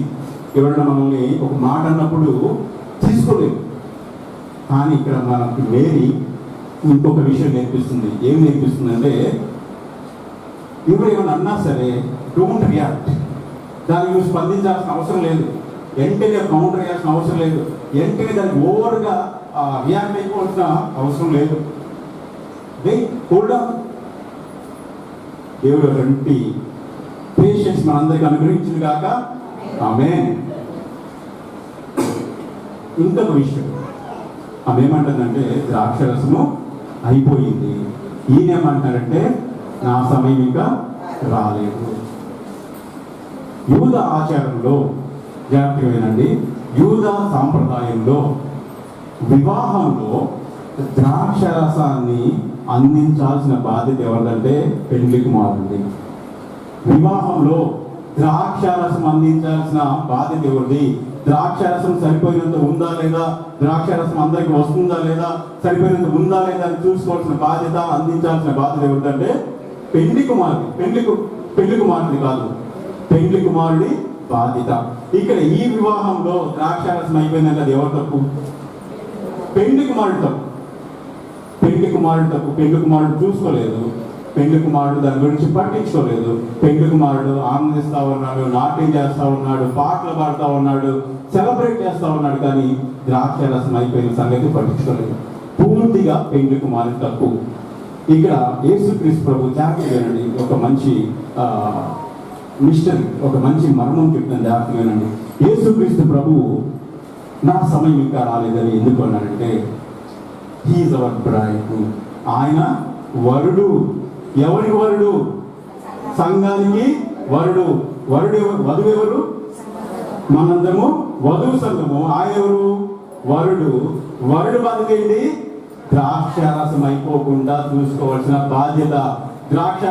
ఎవరైనా మనల్ని ఒక మాట అన్నప్పుడు తీసుకోలేదు. కానీ ఇక్కడ మనకి మేరీ ఇంకొక విషయం నేర్పిస్తుంది. ఏం నేర్పిస్తుంది అంటే ఎవరు ఏమైనా అన్నా సరే డోంట్ రియాక్ట్. దానికి నువ్వు స్పందించాల్సిన అవసరం లేదు, వెంటనే కౌంటర్ చేయాల్సిన అవసరం లేదు, వెంటనే దానికి ఓవర్గా రియాక్ట్ అయిపోవాల్సిన అవసరం లేదు. కూడా దేవుడు అటువంటి పేషెన్స్ మనందరికీ అనుగ్రహించింది కాక ఆమేన్. ఇంకొక విషయం ఆమె ఏమంటుందంటే ద్రాక్షరసము అయిపోయింది. ఈయన ఏమంటారంటే నా సమయం ఇంకా రాలేదు. యూద ఆచారంలో జాగ్రత్తగా వినండి, యూద సాంప్రదాయంలో వివాహంలో ద్రాక్షరసాన్ని అందించాల్సిన బాధ్యత ఎవరిదంటే పెళ్లి కుమారుడి. వివాహంలో ద్రాక్షరసం అందించాల్సిన బాధ్యత ఎవరిది? ద్రాక్షరసం సరిపోయినంత ఉందా లేదా, ద్రాక్షరసం అందరికి వస్తుందా లేదా, సరిపోయినంత ఉందా లేదా అని చూసుకోవాల్సిన బాధ్యత, అందించాల్సిన బాధ్యత ఎవరిదంటే పెళ్లి కుమారుడి. పెళ్లి కుమారుడి కాదు, పెళ్లి కుమారుడి బాధ్యత. ఇక్కడ ఈ వివాహంలో ద్రాక్షరసం అయిపోయిందంటే అది ఎవరు తప్పు? పెళ్లి కుమారుడు తప్పు. పెళ్లి కుమారుడు తప్పు. పెళ్లి కుమారుడు చూసుకోలేదు, పెళ్లి కుమారుడు దాని గురించి పట్టించుకోలేదు. పెళ్లి కుమారుడు ఆనందిస్తా ఉన్నాడు, నాట్యం చేస్తా ఉన్నాడు, పాటలు పాడుతూ ఉన్నాడు, సెలబ్రేట్ చేస్తా ఉన్నాడు, కానీ ద్రాక్షరసం అయిపోయిన సంగతి పట్టించుకోలేదు. పూర్తిగా పెళ్లి కుమారుడు తప్పు. ఇక్కడ యేసుక్రీస్తు ప్రభు జాగ్రత్తగానండి ఒక మంచి మిస్టరీ, ఒక మంచి మర్మం చెప్తాను, జాగ్రత్తగానండి. యేసుక్రీస్తు ప్రభువు నా సమయం ఇంకా రాలేదని ఎందుకు అన్నాడంటే హీఈస్ అవర్ బ్రైడ్. ఆయన వరుడు. ఎవరి వరుడు? సంఘానికి వరుడు. వధువు ఎవరు? మనందరము వధువు సంఘము. ఆయన ఎవరు? వరుడు. వరుడు బాధ్యత ద్రాక్షరసం అయిపోకుండా చూసుకోవాల్సిన బాధ్యత. ద్రాక్ష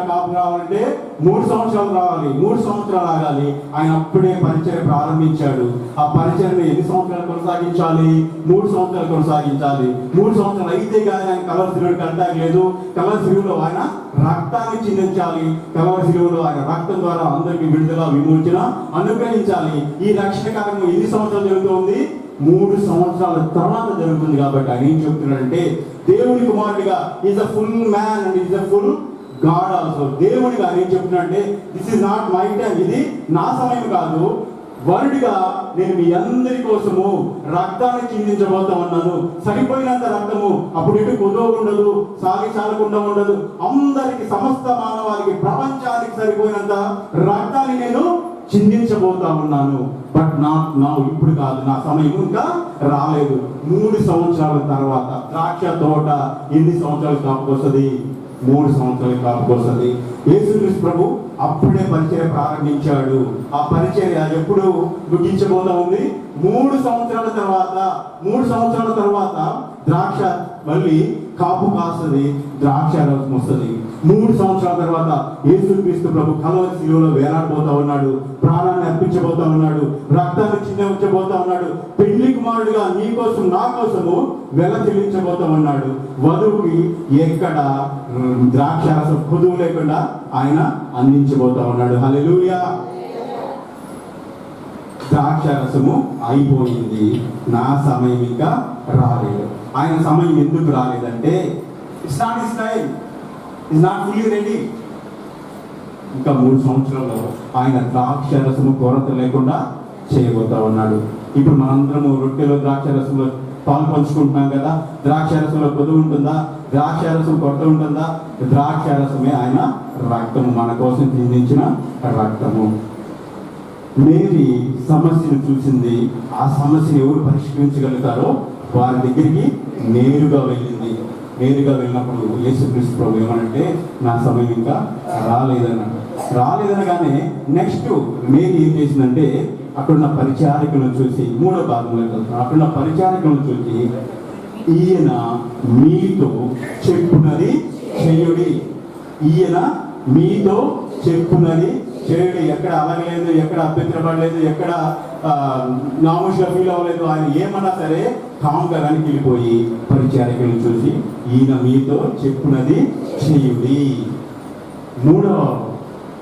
కాపు రావాలంటే 3 సంవత్సరాలు రావాలి, 3 సంవత్సరాలు ఆగాలి. ఆయన అప్పుడే పరిచయం ప్రారంభించాడు. ఆ పరిచయం ఎన్ని సంవత్సరాలు కొనసాగించాలి? 3 సంవత్సరాలు కొనసాగించాలి. 3 సంవత్సరాలు అయితే కానీ ఆయన కలవసిలువుడు కంటాకి లేదు. కలవసిలువులో ఆయన రక్తాన్ని చిందించాలి. కలవసిలువులో ఆయన రక్తం ద్వారా అందరికీ విడుదల, విమోచన అనుగ్రహించాలి. ఈ రక్షణ కార్యక్రమం ఎన్ని సంవత్సరాలు జరుగుతుంది? 3 సంవత్సరాల తర్వాత జరుగుతుంది. కాబట్టి ఆయన ఏం చెప్తున్నాడంటే దేవుని కుమారుడిగా is a full man and is a full God also. దేవుడిగా ఏం చెప్తున్నాడంటే this is not my time, ఇది నా సమయం కాదు. వరుడిగా నేను మీ అందరి కోసము రక్తాన్ని చిందించబోతా ఉన్నాను. సరిపోయినంత రక్తము, అప్పుడు ఇటు కుదవ ఉండదు, సాగి చాలకుండా ఉండదు. అందరికి, సమస్త మానవాళికి, ప్రపంచానికి సరిపోయినంత రక్తాన్ని నేను చిందించబోతా ఉన్నాను. బట్ నాట్ నౌ, ఇప్పుడు కాదు, నా సమయం ఇంకా రాలేదు. 3 సంవత్సరాల తర్వాత ద్రాక్ష తోట ఎన్ని సంవత్సరాలు కాపుకొస్తుంది? 3 సంవత్సరాలు కాపుకొస్తుంది. యేసుక్రీస్తు ప్రభు అప్పుడే పరిచర్య ప్రారంభించాడు. ఆ పరిచర్య ఎప్పుడు ముగించబోతా ఉంది? 3 సంవత్సరాల తర్వాత. 3 సంవత్సరాల తర్వాత ద్రాక్ష మళ్ళీ కాపు కాస్తుంది, ద్రాక్ష రసం వస్తుంది. 3 సంవత్సరాల తర్వాత యేసుక్రీస్తు ప్రభు కల్వరి శిలువలో వేలాడబోతా ఉన్నాడు, ప్రాణాన్ని అర్పించబోతా ఉన్నాడు, రక్తాన్ని చిందించబోతా ఉన్నాడు. పెళ్లి కుమారుడిగా నీ కోసం, నా కోసము వెల చెల్లించబోతా ఉన్నాడు. వధువుకి ఎక్కడ ద్రాక్ష రసం కొదువు లేకుండా ఆయన అందించబోతా ఉన్నాడు. హల్లెలూయా. ద్రాక్ష రసము అయిపోయింది, నా సమయం ఇంకా రాలేదు. ఆయన సమయం ఎందుకు రాలేదంటే it's not his time, is not fully ready. ఇంకా 3 సంవత్సరాల్లో ఆయన ద్రాక్ష రసము కొరత లేకుండా చేయబోతా ఉన్నాడు. ఇప్పుడు మనందరము రొట్టెలో ద్రాక్ష రసంలో పాలు పంచుకుంటున్నాం కదా. ద్రాక్ష రసంలో కొదువు ఉంటుందా?
ద్రాక్షారసం కొరత ఉంటుందా? ద్రాక్షారసమే ఆయన రక్తము, మన కోసం చిందించిన రక్తము. మేరీ సమస్యను చూసింది. ఆ సమస్యను ఎవరు పరిష్కరించగలుగుతారో వారి దగ్గరికి నేరుగా వెళ్ళింది. నేరుగా వెళ్ళినప్పుడు యేసుక్రీస్తు ప్రభు ఏమనంటే, నా సమయం ఇంకా రాలేదనగానే నెక్స్ట్ మేరీ ఏం చేసిందంటే, అక్కడున్న పరిచారికలను చూసి, మూడో భాగంలో వెళ్తాం, అక్కడున్న పరిచారికలను చూసి, ఈయన మీతో చెప్పునది చేయుడి, ఈయన మీతో చెప్పునది చేయుడి. ఎక్కడ అలగలేదు, ఎక్కడ అభ్యంతరపడలేదు, ఎక్కడ నామోషిగా ఫీల్ అవ్వలేదు. ఆయన ఏమన్నా సరే కామ్గా వెనక్కి వెళ్ళిపోయి పరిచారికలను చూసి, ఈయన మీతో చెప్పునది చేయుడి. మూడవ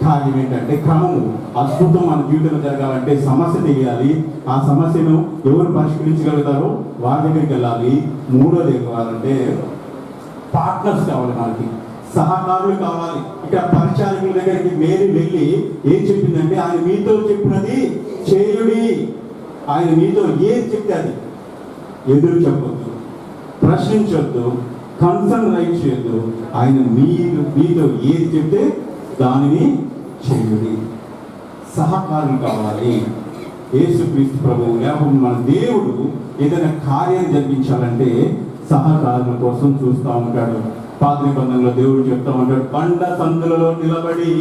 కార్యం ఏంటంటే, క్రమము. అద్భుతం మన జీవితంలో జరగాలంటే సమస్య తెలియాలి. ఆ సమస్యను ఎవరు పరిష్కరించగలుగుతారో వారి దగ్గరికి వెళ్ళాలి. మూడోది ఏం కావాలంటే, పార్ట్నర్స్ కావాలి, మనకి సహకారులు కావాలి. ఇక్కడ పరిచారకుల దగ్గరికి మేరీ వెళ్ళి ఏం చెప్పిందంటే, ఆయన మీతో చెప్పినది చేయుడి. ఆయన మీతో ఏది చెప్తే అది ఎదురు చెప్పొద్దు, ప్రశ్నించొద్దు, కన్సర్న్ రైట్ చేయొద్దు. ఆయన మీతో ఏది చెప్తే దానిని చేయుడి. సహకారులు కావాలి. యేసుక్రీస్తు ప్రభువు లేకపోతే మన దేవుడు ఏదైనా కార్యం జరిపించాలంటే సహకారుల కోసం చూస్తూ ఉంటాడు. పాత నిబంధనలో దేవుడు చెప్తా ఉంటాడు, బండ సందులలో నిలబడి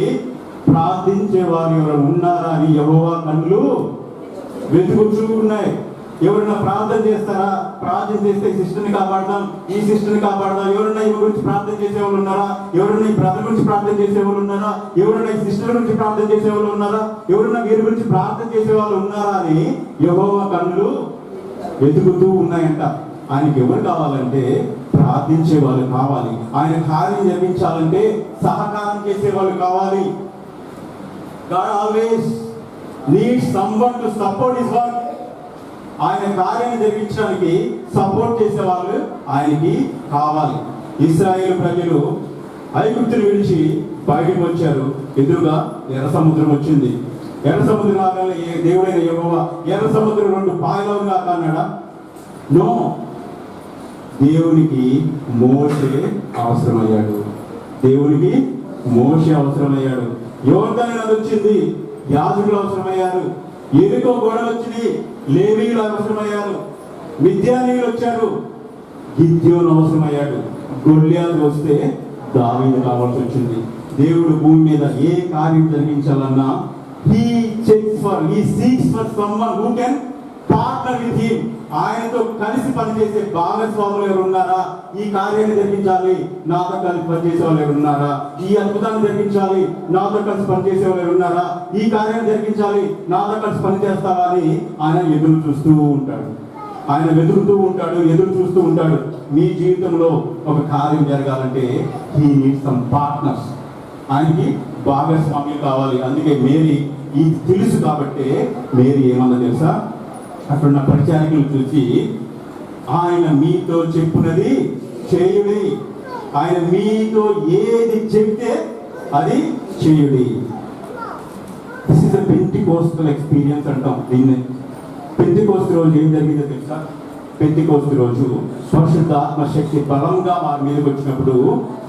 ప్రార్థించే వారు ఎవరు ఉన్నారా అని యెహోవా కన్నులు వెతుకుతూ ఉన్నాయి. ఎవరైనా ప్రార్థన చేస్తారా? ప్రార్థన చేస్తే ఈ సిస్టర్ని కాపాడదాం, ఈ సిస్టర్ని కాపాడదాం. ఎవరైనా ఈ గురించి ప్రార్థన చేసేవాళ్ళు ఉన్నారా? ఎవరైనా ఈ బ్రదర్ గురించి ప్రార్థన చేసేవాళ్ళు ఉన్నారా? ఎవరైనా ఈ సిస్టర్ గురించి ప్రార్థన చేసేవాళ్ళు ఉన్నారా? ఎవరైనా వీరి గురించి ప్రార్థన చేసేవాళ్ళు ఉన్నారా అని యెహోవా కన్నులు వెతుకుతూ ఉన్నాయంట. ఆయనకి ఎవరు కావాలంటే ప్రార్థించే వాళ్ళు కావాలి. ఆయన కార్యం జరిపించాలంటే సహకారం చేసే వాళ్ళు కావాలి. God always needs someone to support his work. ఆయన కార్యాన్ని జరిపించడానికి సపోర్ట్ చేసే వాళ్ళు ఆయనకి కావాలి. ఇశ్రాయేలు ప్రజలు ఐగుప్తుని విడిచి బయటకు వచ్చారు. ఎదురుగా ఎర్ర సముద్రం వచ్చింది. ఎర్ర సముద్రం లాగానే దేవుడైన యెహోవా ఎర్ర సముద్రం రెండు పాయలుగా అన్నాడా? నో. దేవునికి మోషే అవసరమయ్యాడు. దేవునికి మోషే అవసరమయ్యాడు. యోర్దాను నది వచ్చింది, యాజకులు అవసరమయ్యారు. ఎరికో గోడలు వచ్చింది, లేవీయులు అవసరమయ్యారు. మిద్యానీయులు వచ్చారు, గిద్యోను అవసరమయ్యాడు. గొల్యాతు వస్తే దావీదు కావాల్సి వచ్చింది. దేవుడు భూమి మీద ఏ కార్యం జరిగించాలన్నా he seeks for someone who can partner with him. ఆయనతో కలిసి పనిచేసే భాగస్వాములు ఎవరు ఉన్నారా? ఈ కార్యాన్ని జరిగించాలి, నాతో కలిసి పనిచేసే వాళ్ళు ఎవరు ఉన్నారా? ఈ అద్భుతాన్ని జరిగించాలి, నాతో కలిసి పనిచేసే వాళ్ళు ఎవరు ఉన్నారా? ఈ కార్యాన్ని జరిగించాలి, నాతో కలిసి పనిచేస్తావా అని ఆయన ఎదురు చూస్తూ ఉంటాడు. ఆయన వెతుకుతూ ఉంటాడు, ఎదురు చూస్తూ ఉంటాడు. మీ జీవితంలో ఒక కార్యం జరగాలంటే he needs some partners. ఆయనకి భాగస్వామ్యం కావాలి. అందుకే మేరీ ఇది తెలుసు కాబట్టి మేరీ ఏమన్నా తెలుసా? అక్కడున్న పరిచారికలు చూసి, ఆయన మీతో చెప్పునది చేయుడి, ఆయన మీతో ఏది చెప్తే అది చేయుడి. This is a Pentecostal experience అంటాం దీన్ని. పెంటెకోస్తు రోజు ఏం జరిగిందో తెలుసా? పెంటెకోస్తు రోజు పరిశుద్ధాత్మ శక్తి బలంగా వారి మీదకి వచ్చినప్పుడు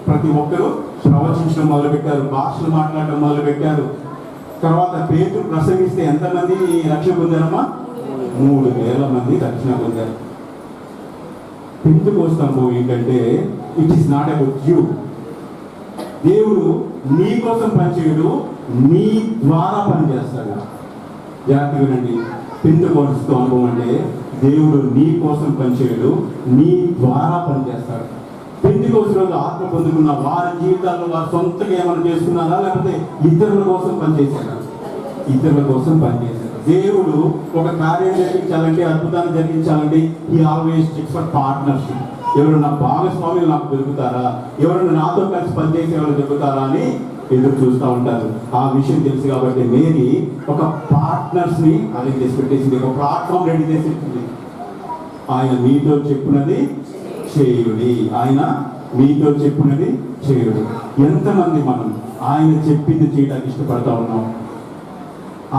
ప్రతి ఒక్కరూ ప్రవచించడం మొదలుపెట్టారు, భాషలు మాట్లాడడం మొదలుపెట్టారు. తర్వాత పేతురు ప్రసంగిస్తే ఎంతమంది రక్షణ పొందారమ్మా? 3,000 మంది రక్షణ పొందారు. పెంటెకోస్తు అనుభవం ఏంటంటే, it is not about you. దేవుడు నీ కోసం పనిచేయడు, నీ ద్వారా పనిచేస్తాడు. జాగ్రత్తగా వినండి. పెంటెకోస్తు అనుభవం అంటే దేవుడు నీ కోసం పనిచేయడు, నీ ద్వారా పనిచేస్తాడు. పెంటెకోస్తు రోజు ఆత్మ పొందుకున్న వారి జీవితాల్లో వారు సొంతగా ఏమైనా చేసుకున్నారా, లేకపోతే ఇతరుల కోసం పనిచేశారా? ఇతరుల కోసం పనిచేశారు. దేవుడు ఒక కార్యం జరిగించాలంటే, అద్భుతాన్ని జరిగించాలంటే he always seeks for partnership. ఎవరైనా భాగస్వాములు నాకు దొరుకుతారా, ఎవరైనా నాతో కలిసి పనిచేసే వాళ్ళు దొరుకుతారా అని ఎదురు చూస్తూ ఉంటారు. ఆ విషయం తెలుసు కాబట్టి మేరీ ఒక పార్ట్నర్స్ ని అరేంజ్ చేసి పెట్టేసింది, ఒక ప్లాట్ఫామ్ రెడీ చేసి పెట్టింది. ఆయన మీతో చెప్పినది చేయుడి, ఆయన మీతో చెప్పినది చేయుడి. ఎంతమంది మనం ఆయన చెప్పింది చేయడానికి ఇష్టపడతా ఉన్నాం?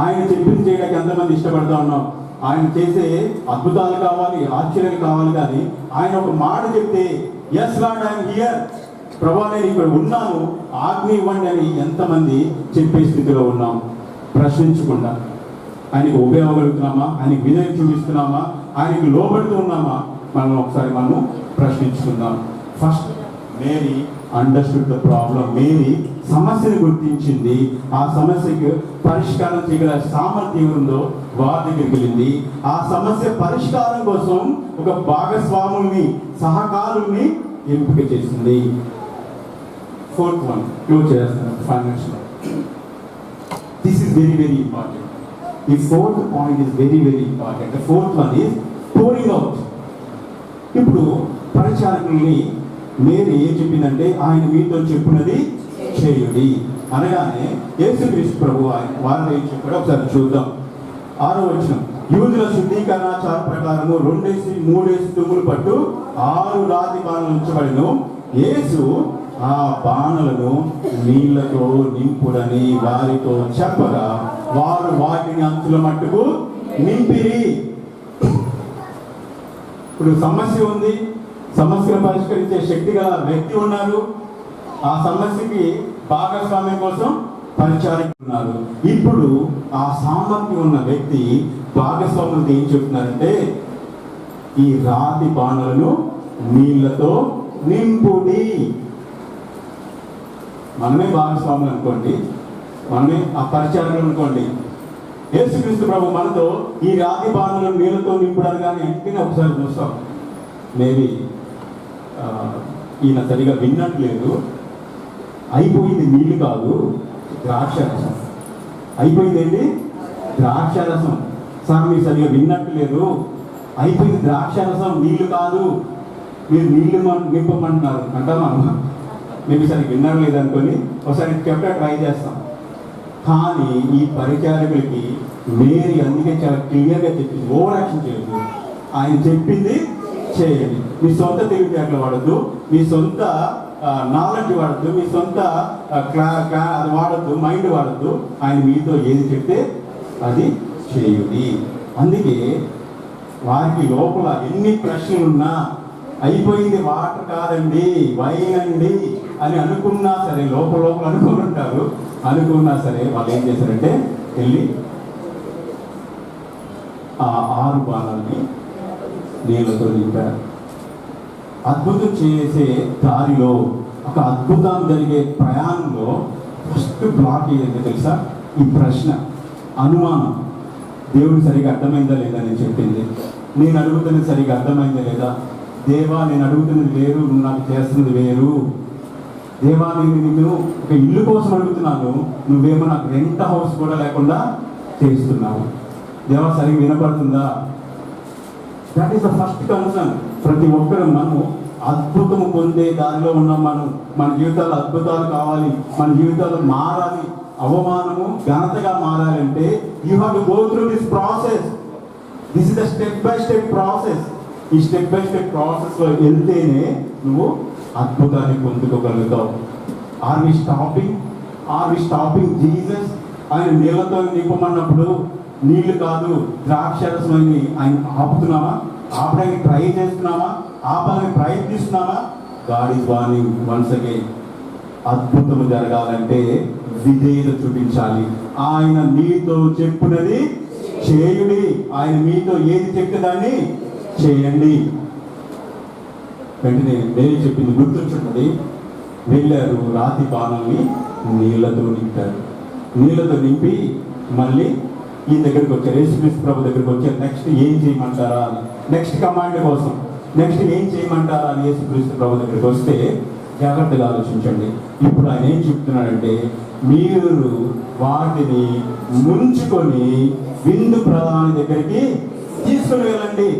ఆయన చెప్పింది చేయడానికి ఎంతమంది ఇష్టపడతా ఉన్నాం? ఆయన చేసే అద్భుతాలు కావాలి, ఆశ్చర్యాలు కావాలి, కానీ ఆయన ఒక మాట చెప్తే ఎస్ లార్డ్ ఐఎమ్ హియర్, ప్రభా నేను ఇక్కడ ఉన్నాను, ఆజ్ఞ ఇవ్వండి అని ఎంతమంది చెప్పే స్థితిలో ఉన్నాం? ప్రశ్నించకుండా ఆయనకు ఉపయోగగలుగుతున్నామా, ఆయనకు విధేయం చూపిస్తున్నామా, ఆయనకు లోబడుతూ ఉన్నామా? మనం ఒకసారి మనము ప్రశ్నించుకుందాం. First Mary understood the problem. Mary సమస్యను గుర్తించింది, ఆ సమస్యకు పరిష్కారం చేయగల సామర్థ్యం ఉందో వారి దగ్గరికి వెళ్ళింది. ఆ సమస్య పరిష్కారం కోసం ఒక భాగస్వాముల్ని, సహకారుల్ని ఎంపిక చేసింది. ఫోర్త్ వన్ క్లోజ్ చేస్తాను financial. This is very very important. The fourth point is very very important. The fourth one is pouring out. ఇప్పుడు పరిచారకుల్ని మేరీ ఏం చెప్పిందంటే, ఆయన మీతో చెప్పినది చేయుడి అనగానే యేసుక్రీస్తు ప్రభు వారిని ఏం చెప్పాడో ఒకసారి చూద్దాం. 6వ వచనం, యూదుల శుద్ధీకరణాచార ప్రకారము 2-3 తుమ్ములు పట్టు 6 రాతి బాణలు ఉంచబడిను. యేసు ఆ బాణలను నీళ్లతో నింపుడని వారితో చెప్పగా వారు వాటిని అంచుల మట్టుకు నింపిరి. ఇప్పుడు సమస్య ఉంది, సమస్యను పరిష్కరించే శక్తి గల వ్యక్తి ఉన్నారు, ఆ సమస్యకి భాగస్వామ్యం కోసం పరిచారకులు ఉన్నారు. ఇప్పుడు ఆ సామర్థ్యం ఉన్న వ్యక్తి భాగస్వాములతో ఏం చెప్తున్నారంటే, ఈ రాతి బాణలను నీళ్లతో నింపుడి. మనమే భాగస్వాములు అనుకోండి, మనమే ఆ పరిచారకులు అనుకోండి. యేసుక్రీస్తు ప్రభు మనతో ఈ రాతి బాణలను నీళ్ళతో నింపడారు కానీ వెంటనే ఒకసారి చూస్తాం, మేబీ ఈయన సరిగా విన్నట్లేదు, అయిపోయింది నీళ్ళు కాదు ద్రాక్షారసం. అయిపోయింది ఏంటి? ద్రాక్షారసం. సార్ మీరు సరిగా విన్నట్లేదు, అయిపోయింది ద్రాక్షారసం, నీళ్లు కాదు, మీరు నీళ్లు నింపమంటున్నారు అంటాం. మనం మేము సరిగ్గా విన్నారు లేదనుకొని ఒకసారి చెప్పడానికి ట్రై చేస్తాం. కానీ ఈ పరిచారకులకి మేరీ అందుకే చాలా క్లియర్గా చెప్పింది, ఓవర్ యాక్షన్ చేయదు. ఆయన చెప్పింది చేయండి. మీ సొంత తెలివితేటలు వాడద్దు, మీ సొంత నాలెడ్జ్ వాడద్దు, మీ సొంత అది వాడద్దు, మైండ్ వాడద్దు. ఆయన మీతో ఏది చెప్తే అది చేయుడి. అందుకే వారికి లోపల ఎన్ని ప్రశ్నలున్నా, అయిపోయింది వాటర్ కాదండి వైన్ అండి అని అనుకున్నా సరే, లోపల లోపల అనుకుని ఉంటారు, అనుకున్నా సరే వాళ్ళు ఏం చేశారంటే వెళ్ళి ఆ 6 బాణాలని నీళ్ళతో నింపారు. అద్భుతం చేసే దారిలో, ఒక అద్భుతం జరిగే ప్రయాణంలో ఫస్ట్ బ్లాక్ ఏదంటే తెలుసా? ఈ ప్రశ్న, అనుమానం. దేవుడు సరిగా అర్థమైందా లేదా నేను చెప్పింది, నేను అడుగుతున్నది సరిగా అర్థమైందా లేదా, దేవా నేను అడుగుతున్నది వేరు, నువ్వు నాకు చేస్తున్నది వేరు, దేవా నేను నిన్ను ఒక ఇల్లు కోసం అడుగుతున్నాను, నువ్వేమో నాకు రెంట్ హౌస్ కూడా లేకుండా చేస్తున్నావు, దేవా సరిగ్గా వినపడుతుందా? That is the first concern. ప్రతి ఒక్కరు మనము అద్భుతము పొందే దారిలో ఉన్నాం. మన జీవితాల్లో అద్భుతాలు కావాలి, మన జీవితాలు మారాలి, అవమానము ఘనతగా మారాలంటే you have to go through this process. This is the step by step process. ఈ స్టెప్ బై స్టెప్ ప్రాసెస్లో వెళ్తేనే నువ్వు అద్భుతాన్ని పొందుకోగలుగుతావు. Are we stopping Jesus? ఆయన నీళ్ళతో నింపమన్నప్పుడు నీళ్లు కాదు ద్రాక్షరసమని ఆయన ఆపుతున్నామా? ఆపడానికి ట్రై చేస్తున్నామా? ఆపాలని ప్రయత్నిస్తున్నామా? God is warning once again. అద్భుతము జరగాలంటే విధేయత చూపించాలి. ఆయన మీతో చెప్పునది చేయుడి. ఆయన మీతో ఏది చెప్తే దాన్ని చేయండి. వెంటనే నేను చెప్పింది గుర్తుంచుంటుంది. వెళ్ళారు, రాతి బాణల్ని నీళ్లతో నింపారు. నీళ్లతో నింపి మళ్ళీ ఈ దగ్గరికి వచ్చారు, యేసుక్రీస్తు ప్రభు దగ్గరికి వచ్చారు. నెక్స్ట్ ఏం చేయమంటారా అని, నెక్స్ట్ కమాండ్ కోసం, నెక్స్ట్ ఏం చేయమంటారా అని యేసుక్రీస్తు ప్రభు దగ్గరికి వస్తే జాగ్రత్తగా ఆలోచించండి. ఇప్పుడు ఆయన ఏం చెప్తున్నాడంటే, మీరు వాటిని ముంచుకొని విందు ప్రధాని దగ్గరికి తీసుకుని వెళ్ళండి.